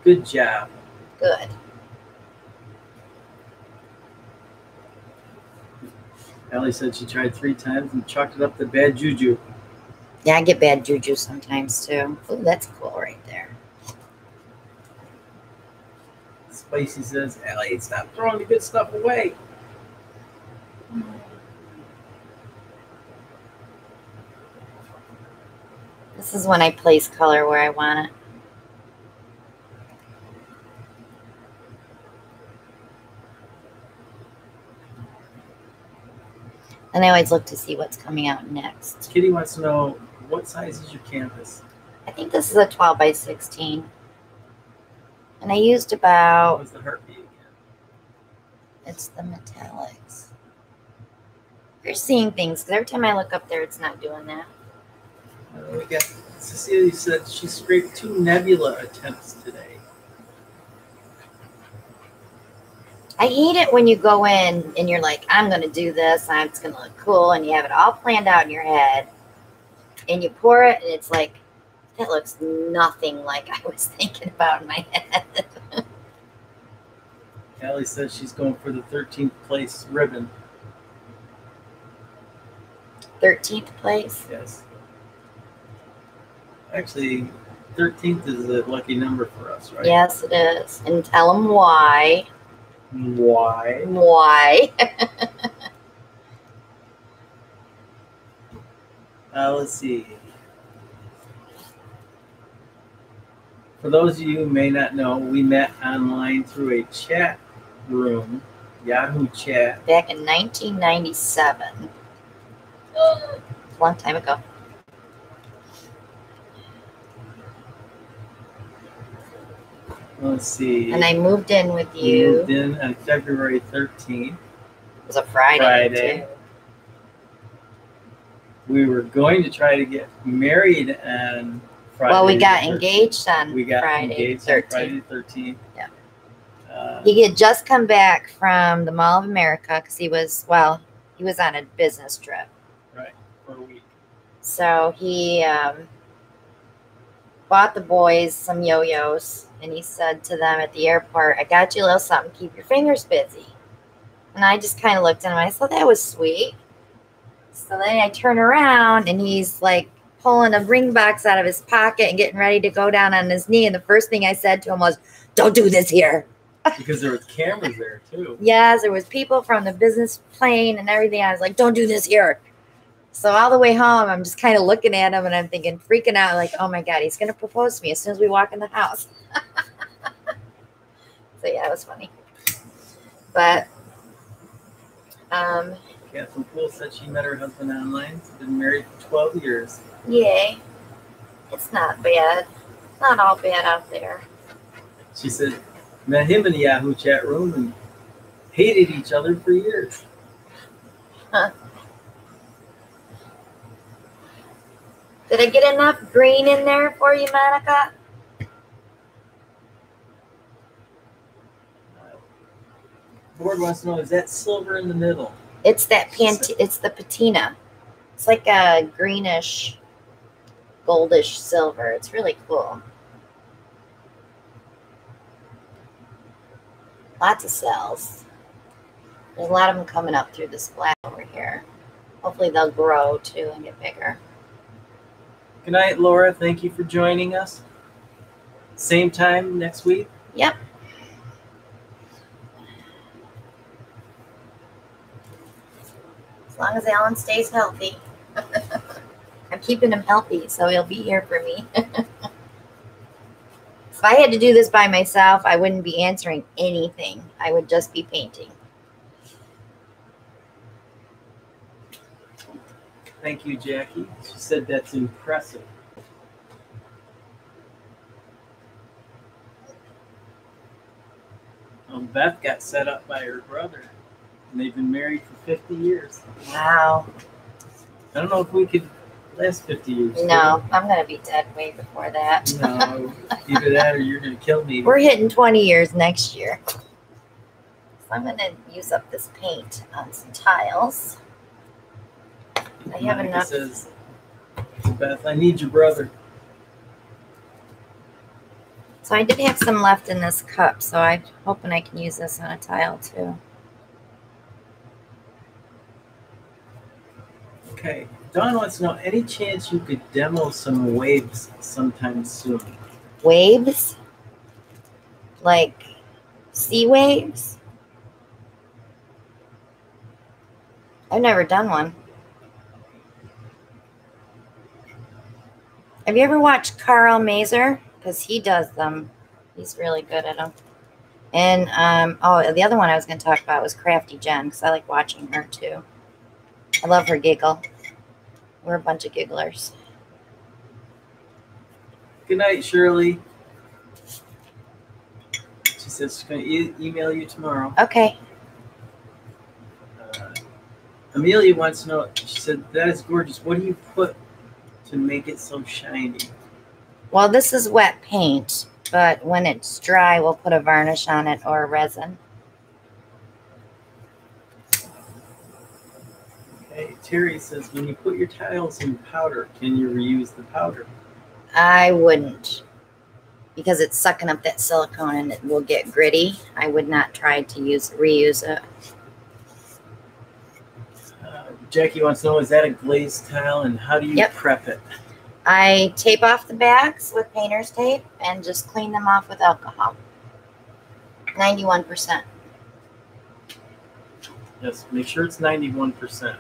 Good job. Good. Ellie said she tried 3 times and chalked it up to bad juju. Yeah, I get bad juju sometimes too. Oh, that's cool right there. Spicy says, Ellie, stop throwing the good stuff away. This is when I place color where I want it. And I always look to see what's coming out next. Kitty wants to know, what size is your canvas? I think this is a 12 by 16. And I used about... What's the heartbeat again? It's the metallics. You're seeing things, because every time I look up there, it's not doing that. We got Cecilia said she scraped 2 nebula attempts today. I hate it when you go in and you're like, I'm going to do this, it's going to look cool, and you have it all planned out in your head, and you pour it, and it's like, that looks nothing like I was thinking about in my head. Allie says she's going for the 13th place ribbon. 13th place? Yes. Actually, 13th is a lucky number for us, right? Yes, it is. And tell them why. Why? Why? Let's see. For those of you who may not know, we met online through a chat room, Yahoo chat. Back in 1997. A long time ago. Let's see. And I moved in with you. We moved in on February 13th. It was a Friday. Too. We were going to try to get married on Friday. Well, we got engaged on we got Friday engaged 13th. on Friday the 13th. Yeah. He had just come back from the Mall of America because he was on a business trip. Right, for a week. So he bought the boys some yo-yos, and he said to them at the airport, I got you a little something, keep your fingers busy. And I just kind of looked at him, and I thought that was sweet. So then I turn around, and he's like pulling a ring box out of his pocket and getting ready to go down on his knee. And the first thing I said to him was, don't do this here. Because there was cameras there, too. Yes, there was people from the business plane and everything. I was like, don't do this here. So all the way home, I'm just kind of looking at him, and I'm thinking, freaking out, like, oh, my God, he's going to propose to me as soon as we walk in the house. So, yeah, it was funny. But, Catherine Poole said she met her husband online. She's been married for 12 years. Yay. It's not bad. Not all bad out there. She said, met him in the Yahoo chat room and hated each other for years. Huh. Did I get enough green in there for you, Monica? Board wants to know, is that silver in the middle? It's that it's the patina. It's like a greenish, goldish silver. It's really cool. Lots of cells. There's a lot of them coming up through this glass over here. Hopefully they'll grow too and get bigger. Good night, Laura. Thank you for joining us. Same time next week? Yep. As long as Alan stays healthy. I'm keeping him healthy, so he'll be here for me. If I had to do this by myself, I wouldn't be answering anything. I would just be painting. Thank you, Jackie. She said that's impressive. Beth got set up by her brother, and they've been married for 50 years. Wow. I don't know if we could last 50 years. No, I'm going to be dead way before that. No, either that or you're going to kill me. We're hitting 20 years next year. As I'm going to use up this paint on some tiles. I have Monica enough. Says, Beth, I need your brother. So I did have some left in this cup, so I'm hoping I can use this on a tile too. Okay, Dawn wants to know, any chance you could demo some waves sometime soon? Waves? Like sea waves? I've never done one. Have you ever watched Carl Mazer? Because he does them. He's really good at them. And, oh, the other one I was going to talk about was Crafty Jen, because I like watching her too. I love her giggle. We're a bunch of gigglers. Good night, Shirley. She says she's going to email you tomorrow. Okay. Amelia wants to know, she said, that is gorgeous. What do you put to make it so shiny? Well, this is wet paint, but when it's dry, we'll put a varnish on it or a resin. Okay, Terry says, when you put your tiles in powder, can you reuse the powder? I wouldn't, because it's sucking up that silicone and it will get gritty. I would not try to reuse it. Jackie wants to know, is that a glazed tile, and how do you prep it? I tape off the backs with painter's tape and just clean them off with alcohol. 91%. Yes, make sure it's 91%.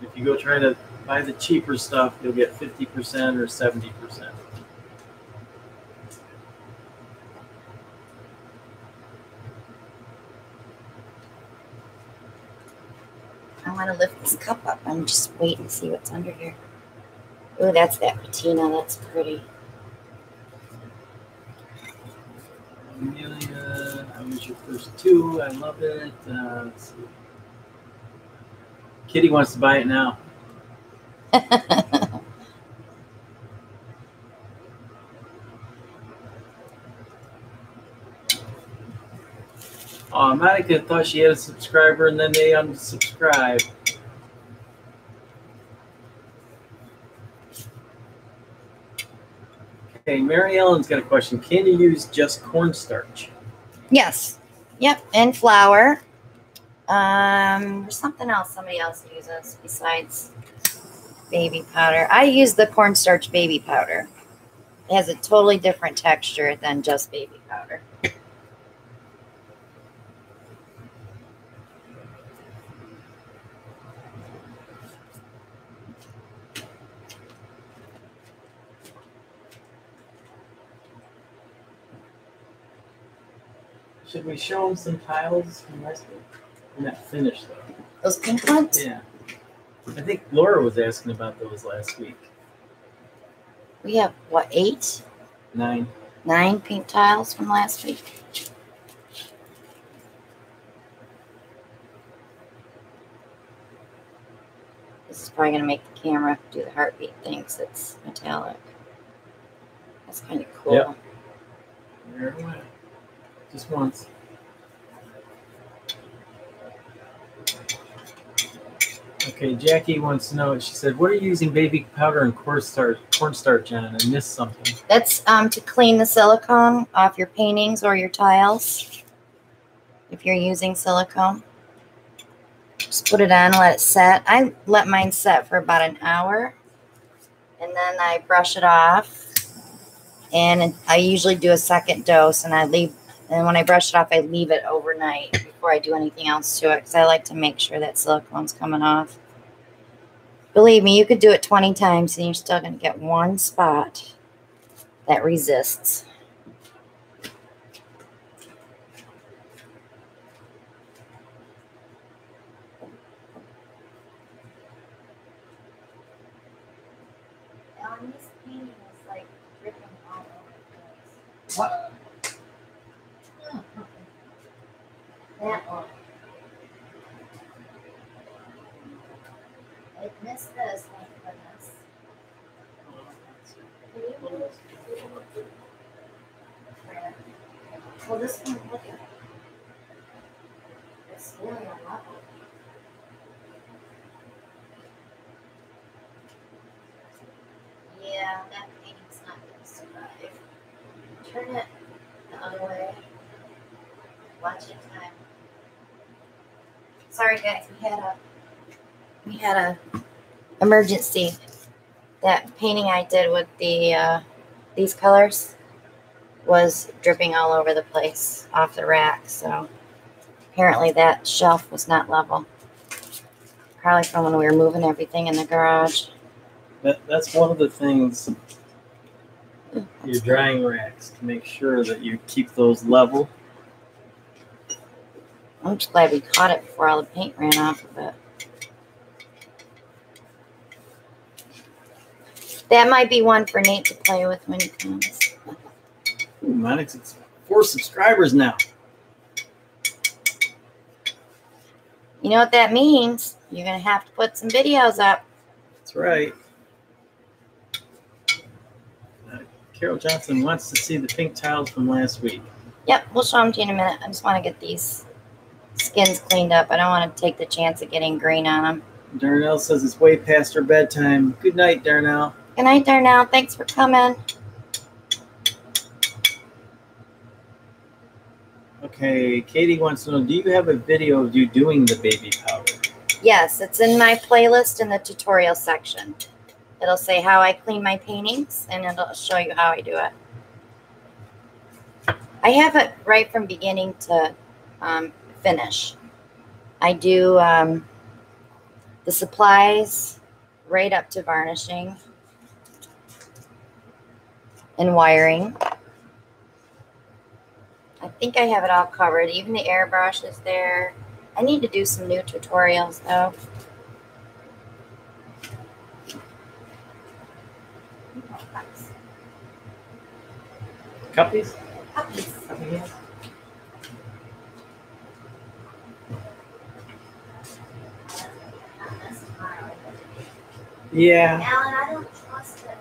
If you go try to buy the cheaper stuff, you'll get 50% or 70%. I want to lift this cup up. I'm just waiting to see what's under here. Oh, that's that patina. That's pretty. Amelia, how was your first two? I love it. Let's see. Kitty wants to buy it now. Oh, Monica thought she had a subscriber and then they unsubscribed. Okay, Mary Ellen's got a question. Can you use just cornstarch? Yes. Yep. And flour. There's something else somebody else uses besides baby powder. I use the cornstarch baby powder. It has a totally different texture than just baby powder. Should we show them some tiles from last week? They're not finished though. Those pink ones? Yeah. I think Laura was asking about those last week. We have, what, 8? 9. 9 pink tiles from last week. This is probably going to make the camera do the heartbeat thing because it's metallic. That's kind of cool. Yep. There it went. Just once. Okay, Jackie wants to know, she said, what are you using baby powder and cornstarch on? I missed something. That's to clean the silicone off your paintings or your tiles. If you're using silicone, just put it on, let it set. I let mine set for about an hour, and then I brush it off. And I usually do a second dose, and and when I brush it off, I leave it overnight before I do anything else to it, because I like to make sure that silicone's coming off. Believe me, you could do it 20 times, and you're still going to get one spot that resists. This painting is like dripping all over the place. What? That one. I missed this, thank goodness. Well, this one, look at it. It's really unlevel. Yeah, that painting's not going to survive. Turn it the other way. Watch your time. Sorry guys, we had a emergency. That painting I did with the these colors was dripping all over the place off the rack, so apparently that shelf was not level. Probably from when we were moving everything in the garage. That's one of the things, your drying racks, to make sure that you keep those level. I'm just glad we caught it before all the paint ran off of it. That might be one for Nate to play with when he comes. Ooh, Monix, 4 subscribers now. You know what that means? You're going to have to put some videos up. That's right. Carol Johnson wants to see the pink tiles from last week. Yep, we'll show them to you in a minute. I just want to get these skins cleaned up. I don't want to take the chance of getting green on them. Darnell says it's way past her bedtime. Good night, Darnell. Good night, Darnell. Thanks for coming. Okay, Katie wants to know, do you have a video of you doing the baby powder? Yes, it's in my playlist in the tutorial section. It'll say how I clean my paintings, and it'll show you how I do it. I have it right from beginning to finish. I do the supplies right up to varnishing and wiring. I think I have it all covered. Even the airbrush is there. I need to do some new tutorials though. Cuppies? Puppies. Yeah. Alan, I don't trust it.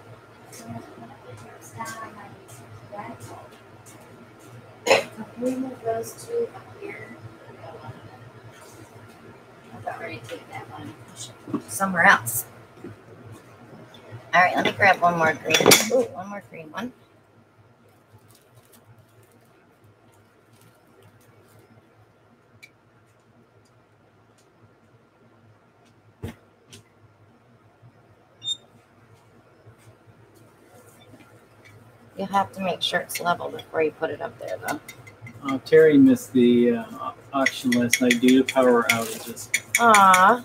Can we move those two up here? I've already taken that one. Somewhere else. All right, let me grab one more green. Ooh, one more green one. You'll have to make sure it's level before you put it up there, though. Terry missed the auction last night due to power outages. Aww.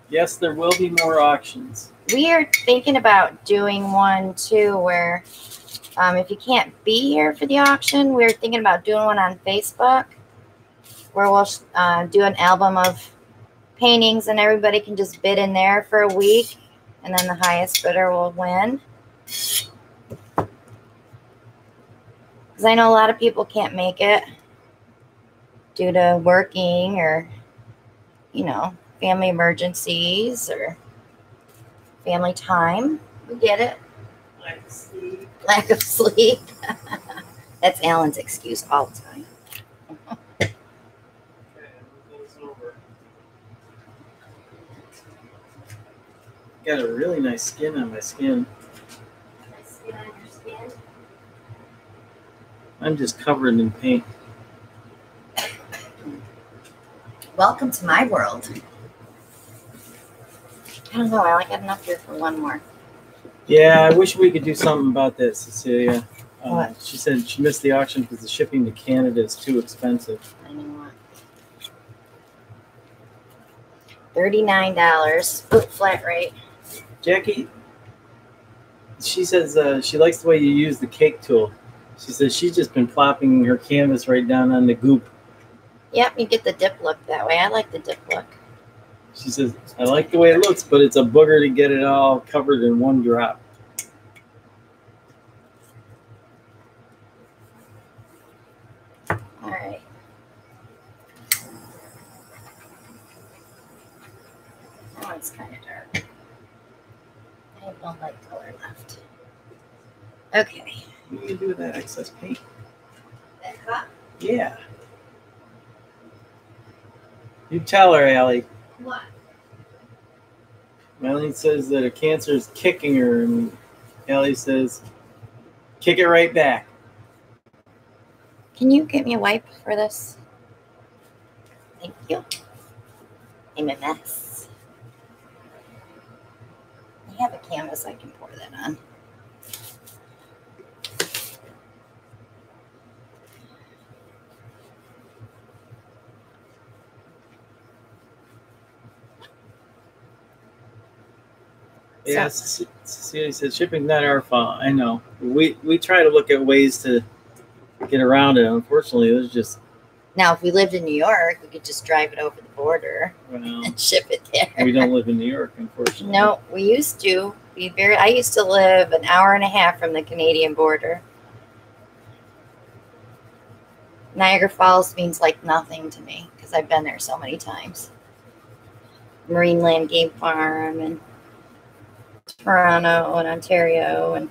Yes, there will be more auctions. We are thinking about doing one, too, where if you can't be here for the auction, we're thinking about doing one on Facebook where we'll do an album of paintings and everybody can just bid in there for a week, and then the highest bidder will win. Because I know a lot of people can't make it due to working or, you know, family emergencies or family time. We get it. Lack of sleep. Lack of sleep. That's Alan's excuse all the time. Okay, move those over. Got a really nice skin on my skin. Nice skin on your skin. I'm just covered in paint. Welcome to my world. I don't know. I only got enough here for one more. Yeah, I wish we could do something about that, Cecilia. What? She said she missed the auction because the shipping to Canada is too expensive. I know what. $39. Oh, flat rate. Jackie, she says she likes the way you use the cake tool. She says she's just been plopping her canvas right down on the goop. Yep, you get the dip look that way. I like the dip look. She says, I like the way it looks, but it's a booger to get it all covered in one drop. All right. That one's kind of dark. I have no light color left. Okay. What do you do with that excess paint? cup? Yeah. You tell her, Allie. What? Melanie says that a cancer is kicking her, and Allie says, kick it right back. Can you get me a wipe for this? Thank you. I'm a mess. I have a canvas I can pour that on. Yes, Cecilia said shipping's not our fault. I know. We try to look at ways to get around it. Unfortunately, there's just Now, if we lived in New York, we could just drive it over the border well, and ship it there. we don't live in New York, unfortunately. No, we used to. I used to live an hour and a half from the Canadian border. Niagara Falls means like nothing to me because I've been there so many times. Marineland Game Farm and Toronto and Ontario and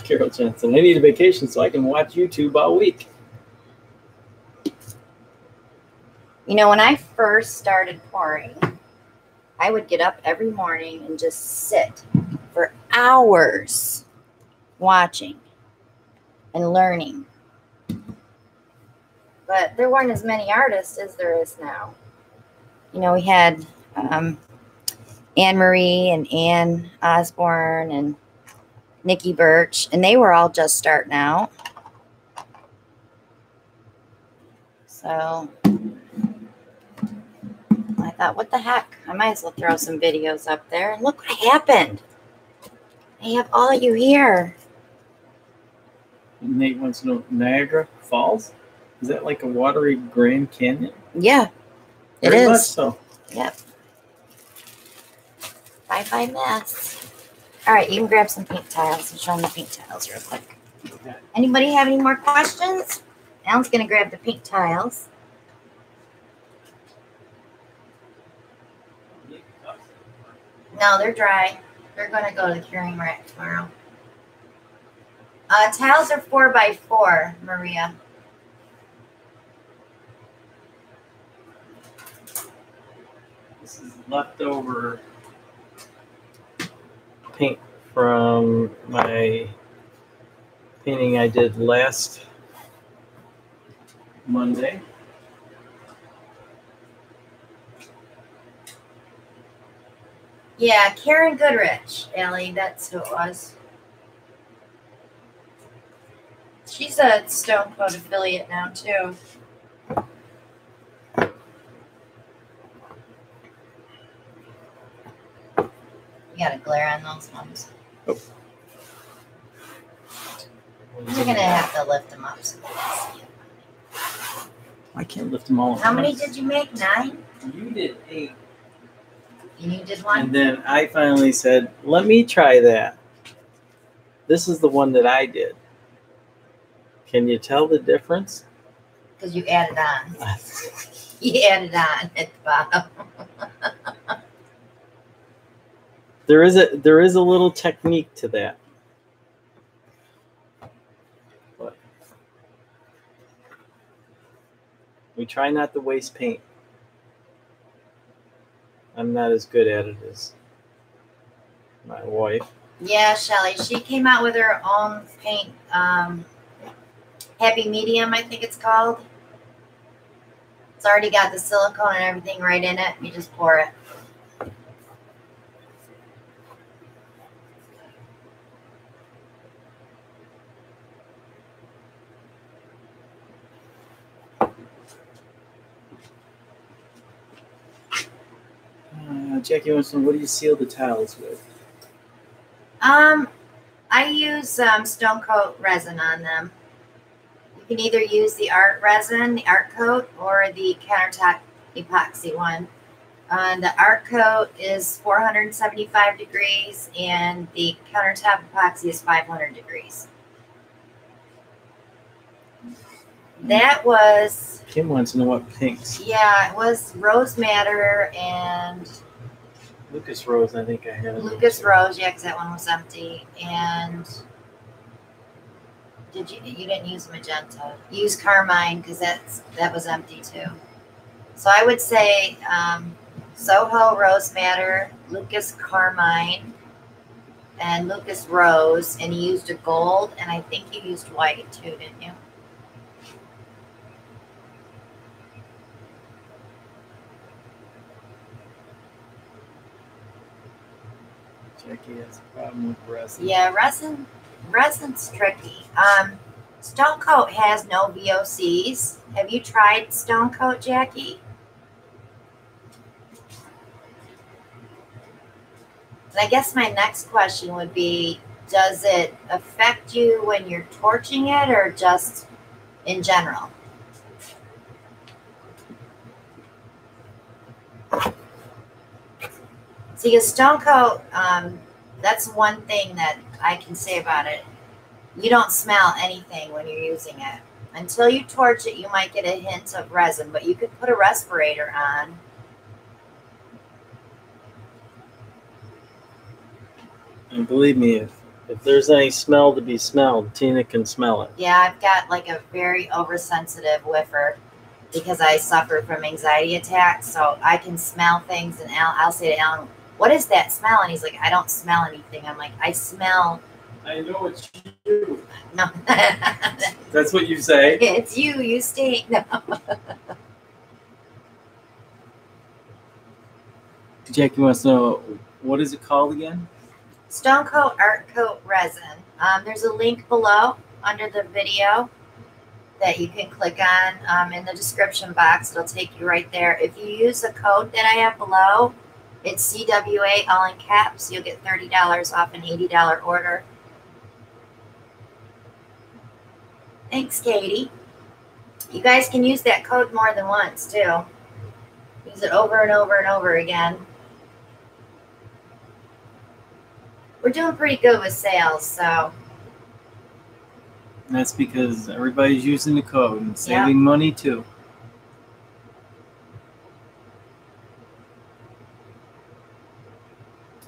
Carol Jensen. I need a vacation so I can watch YouTube all week. you know, when I first started pouring, I would get up every morning and just sit for hours watching and learning. But there weren't as many artists as there is now. You know, we had Anne Marie and Ann Osborne and Nikki Birch, and they were all just starting out. So I thought, what the heck? I might as well throw some videos up there. And look what happened. I have all you here. Nate wants to know, Niagara Falls? Is that like a watery Grand Canyon? Yeah, it Very is. much so. Yep. Bye-bye mess. All right, you can grab some paint tiles and show them the paint tiles real quick. Okay. Anybody have any more questions? Alan's going to grab the paint tiles. No, they're dry. They're going to go to the curing rack tomorrow. Tiles are 4x4, Maria. This is leftover paint from my painting I did last Monday. Yeah, Karen Goodrich, Ellie, that's who it was. She's a Stone Coat affiliate now, too. You got a glare on those ones. Oh. You're going to have to lift them up so they can see it. I can't lift them all. How many did you make? 9? You did 8. And you did 1? And then I finally said, let me try that. This is the one that I did. Can you tell the difference? Because you added on. You added on at the bottom. There is a little technique to that. But we try not to waste paint. I'm not as good at it as my wife. Yeah, Shelly. She came out with her own paint. Happy Medium, I think it's called. It's already got the silicone and everything right in it. You just pour it. Jackie wants to know, what do you seal the tiles with? I use Stone Coat resin on them. You can either use the art resin, the art coat, or the countertop epoxy one. The art coat is 475 degrees and the countertop epoxy is 500 degrees. That was... Kim wants to know what pinks. Yeah, it was Rose Madder and... Lucas Rose, I think I had. Lucas Rose, yeah, because that one was empty. And did you? You didn't use magenta. You used carmine because that was empty too. So I would say Soho Rose Madder, Lucas Carmine, and Lucas Rose, and you used a gold, and I think you used white too, didn't you? Jackie has a problem with resin. Yeah, resin's tricky. Stone Coat has no VOCs. Have you tried Stone Coat, Jackie? And I guess my next question would be, does it affect you when you're torching it or just in general? See, a Stone Coat, that's one thing that I can say about it. You don't smell anything when you're using it. Until you torch it, you might get a hint of resin, but you could put a respirator on. And believe me, if there's any smell to be smelled, Tina can smell it. Yeah, I've got like a very oversensitive whiffer because I suffer from anxiety attacks, so I can smell things, and I'll say to Alan, what is that smell? And he's like, I don't smell anything. I'm like, I smell. I know it's you. No. That's what you say. It's you. You stink. No. Jackie wants to know, what is it called again? Stone Coat Art Coat Resin. There's a link below under the video that you can click on in the description box. It'll take you right there. If you use the code that I have below, it's CWA all in caps. You'll get $30 off an $80 order. Thanks, Katie. You guys can use that code more than once, too. Use it over and over and over again. We're doing pretty good with sales, so. That's because everybody's using the code and saving money, too.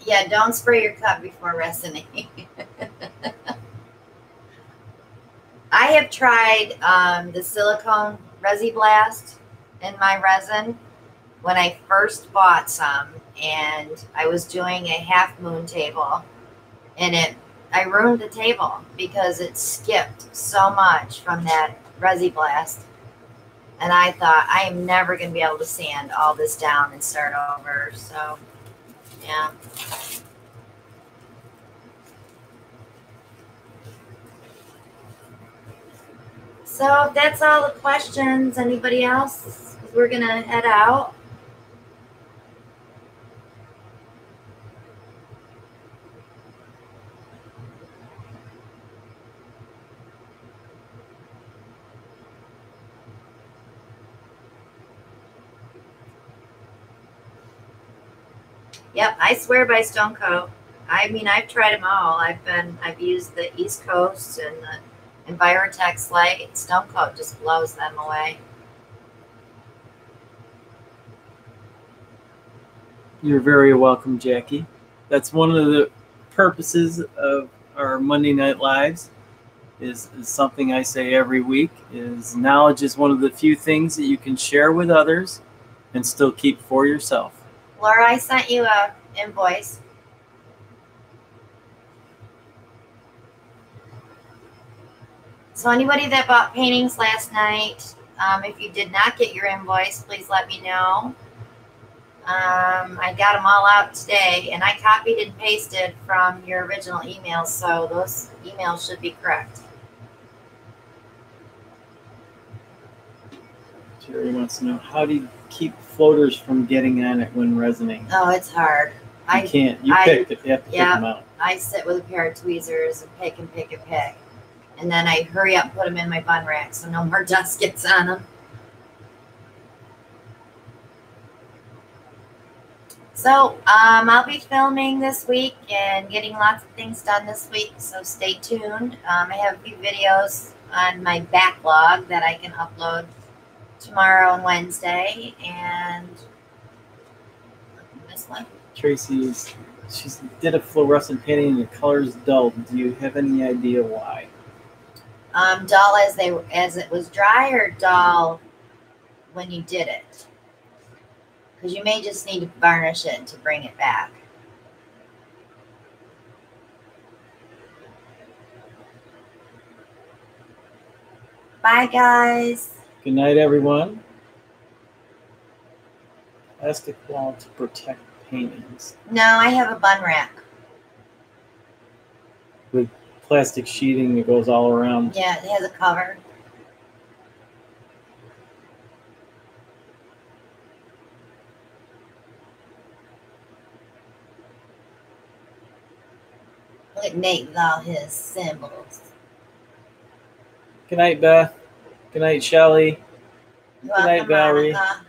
Yeah, don't spray your cup before resining. I have tried the Silicone Resi Blast in my resin when I first bought some, and I was doing a half moon table, and I ruined the table because it skipped so much from that Resi Blast. And I thought, I am never going to be able to sand all this down and start over. So, yeah. So that's all the questions. Anybody else? We're going to head out. Yep, I swear by Stone Coat. I mean, I've tried them all. I've used the East Coast and the Envirotex Light. Stone Coat just blows them away. You're very welcome, Jackie. That's one of the purposes of our Monday Night Lives. Is something I say every week. Is knowledge is one of the few things that you can share with others and still keep for yourself. Laura, I sent you a invoice. So anybody that bought paintings last night, if you did not get your invoice, please let me know. I got them all out today, and I copied and pasted from your original emails, so those emails should be correct. Jerry wants to know, how do you keep floaters from getting on it when resining? Oh, it's hard. You can't. You have to pick them out. I sit with a pair of tweezers and pick and pick and pick. And then I hurry up and put them in my bun rack so no more dust gets on them. So I'll be filming this week and getting lots of things done this week, so stay tuned. I have a few videos on my backlog that I can upload tomorrow and Wednesday, and this one. Tracy did a fluorescent painting and the color's dull. Do you have any idea why? Dull as it was dry, or dull when you did it? Because you may just need to varnish it to bring it back. Bye, guys. Good night, everyone. Plastic wall to protect paintings. No, I have a bun rack. With plastic sheeting that goes all around. Yeah, it has a cover. Look at Nate with all his symbols. Good night, Beth. Good night, Shelly. Good night, Valerie. Monica.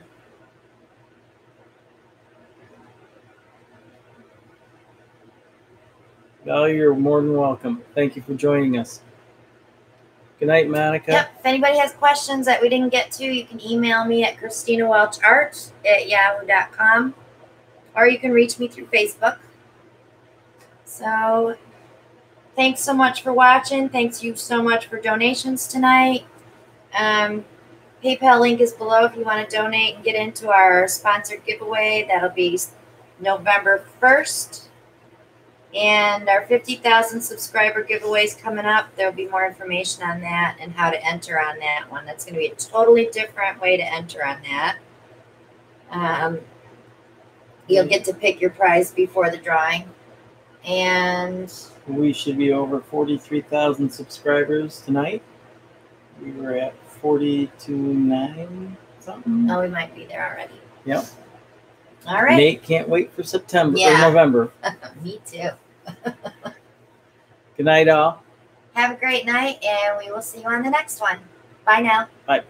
Valerie, you're more than welcome. Thank you for joining us. Good night, Monica. Yep. If anybody has questions that we didn't get to, you can email me at ChristinaWelchArt@yahoo.com, or you can reach me through Facebook. So thanks so much for watching. Thanks you so much for donations tonight. PayPal link is below if you want to donate and get into our sponsored giveaway. That'll be November 1st. And our 50,000 subscriber giveaway is coming up. There'll be more information on that and how to enter on that one. That's going to be a totally different way to enter on that. You'll get to pick your prize before the drawing. And we should be over 43,000 subscribers tonight. We were at 42.9 something. Oh, we might be there already. Yep. All right. Nate can't wait for September or November. Me too. Good night, all. Have a great night, and we will see you on the next one. Bye now. Bye.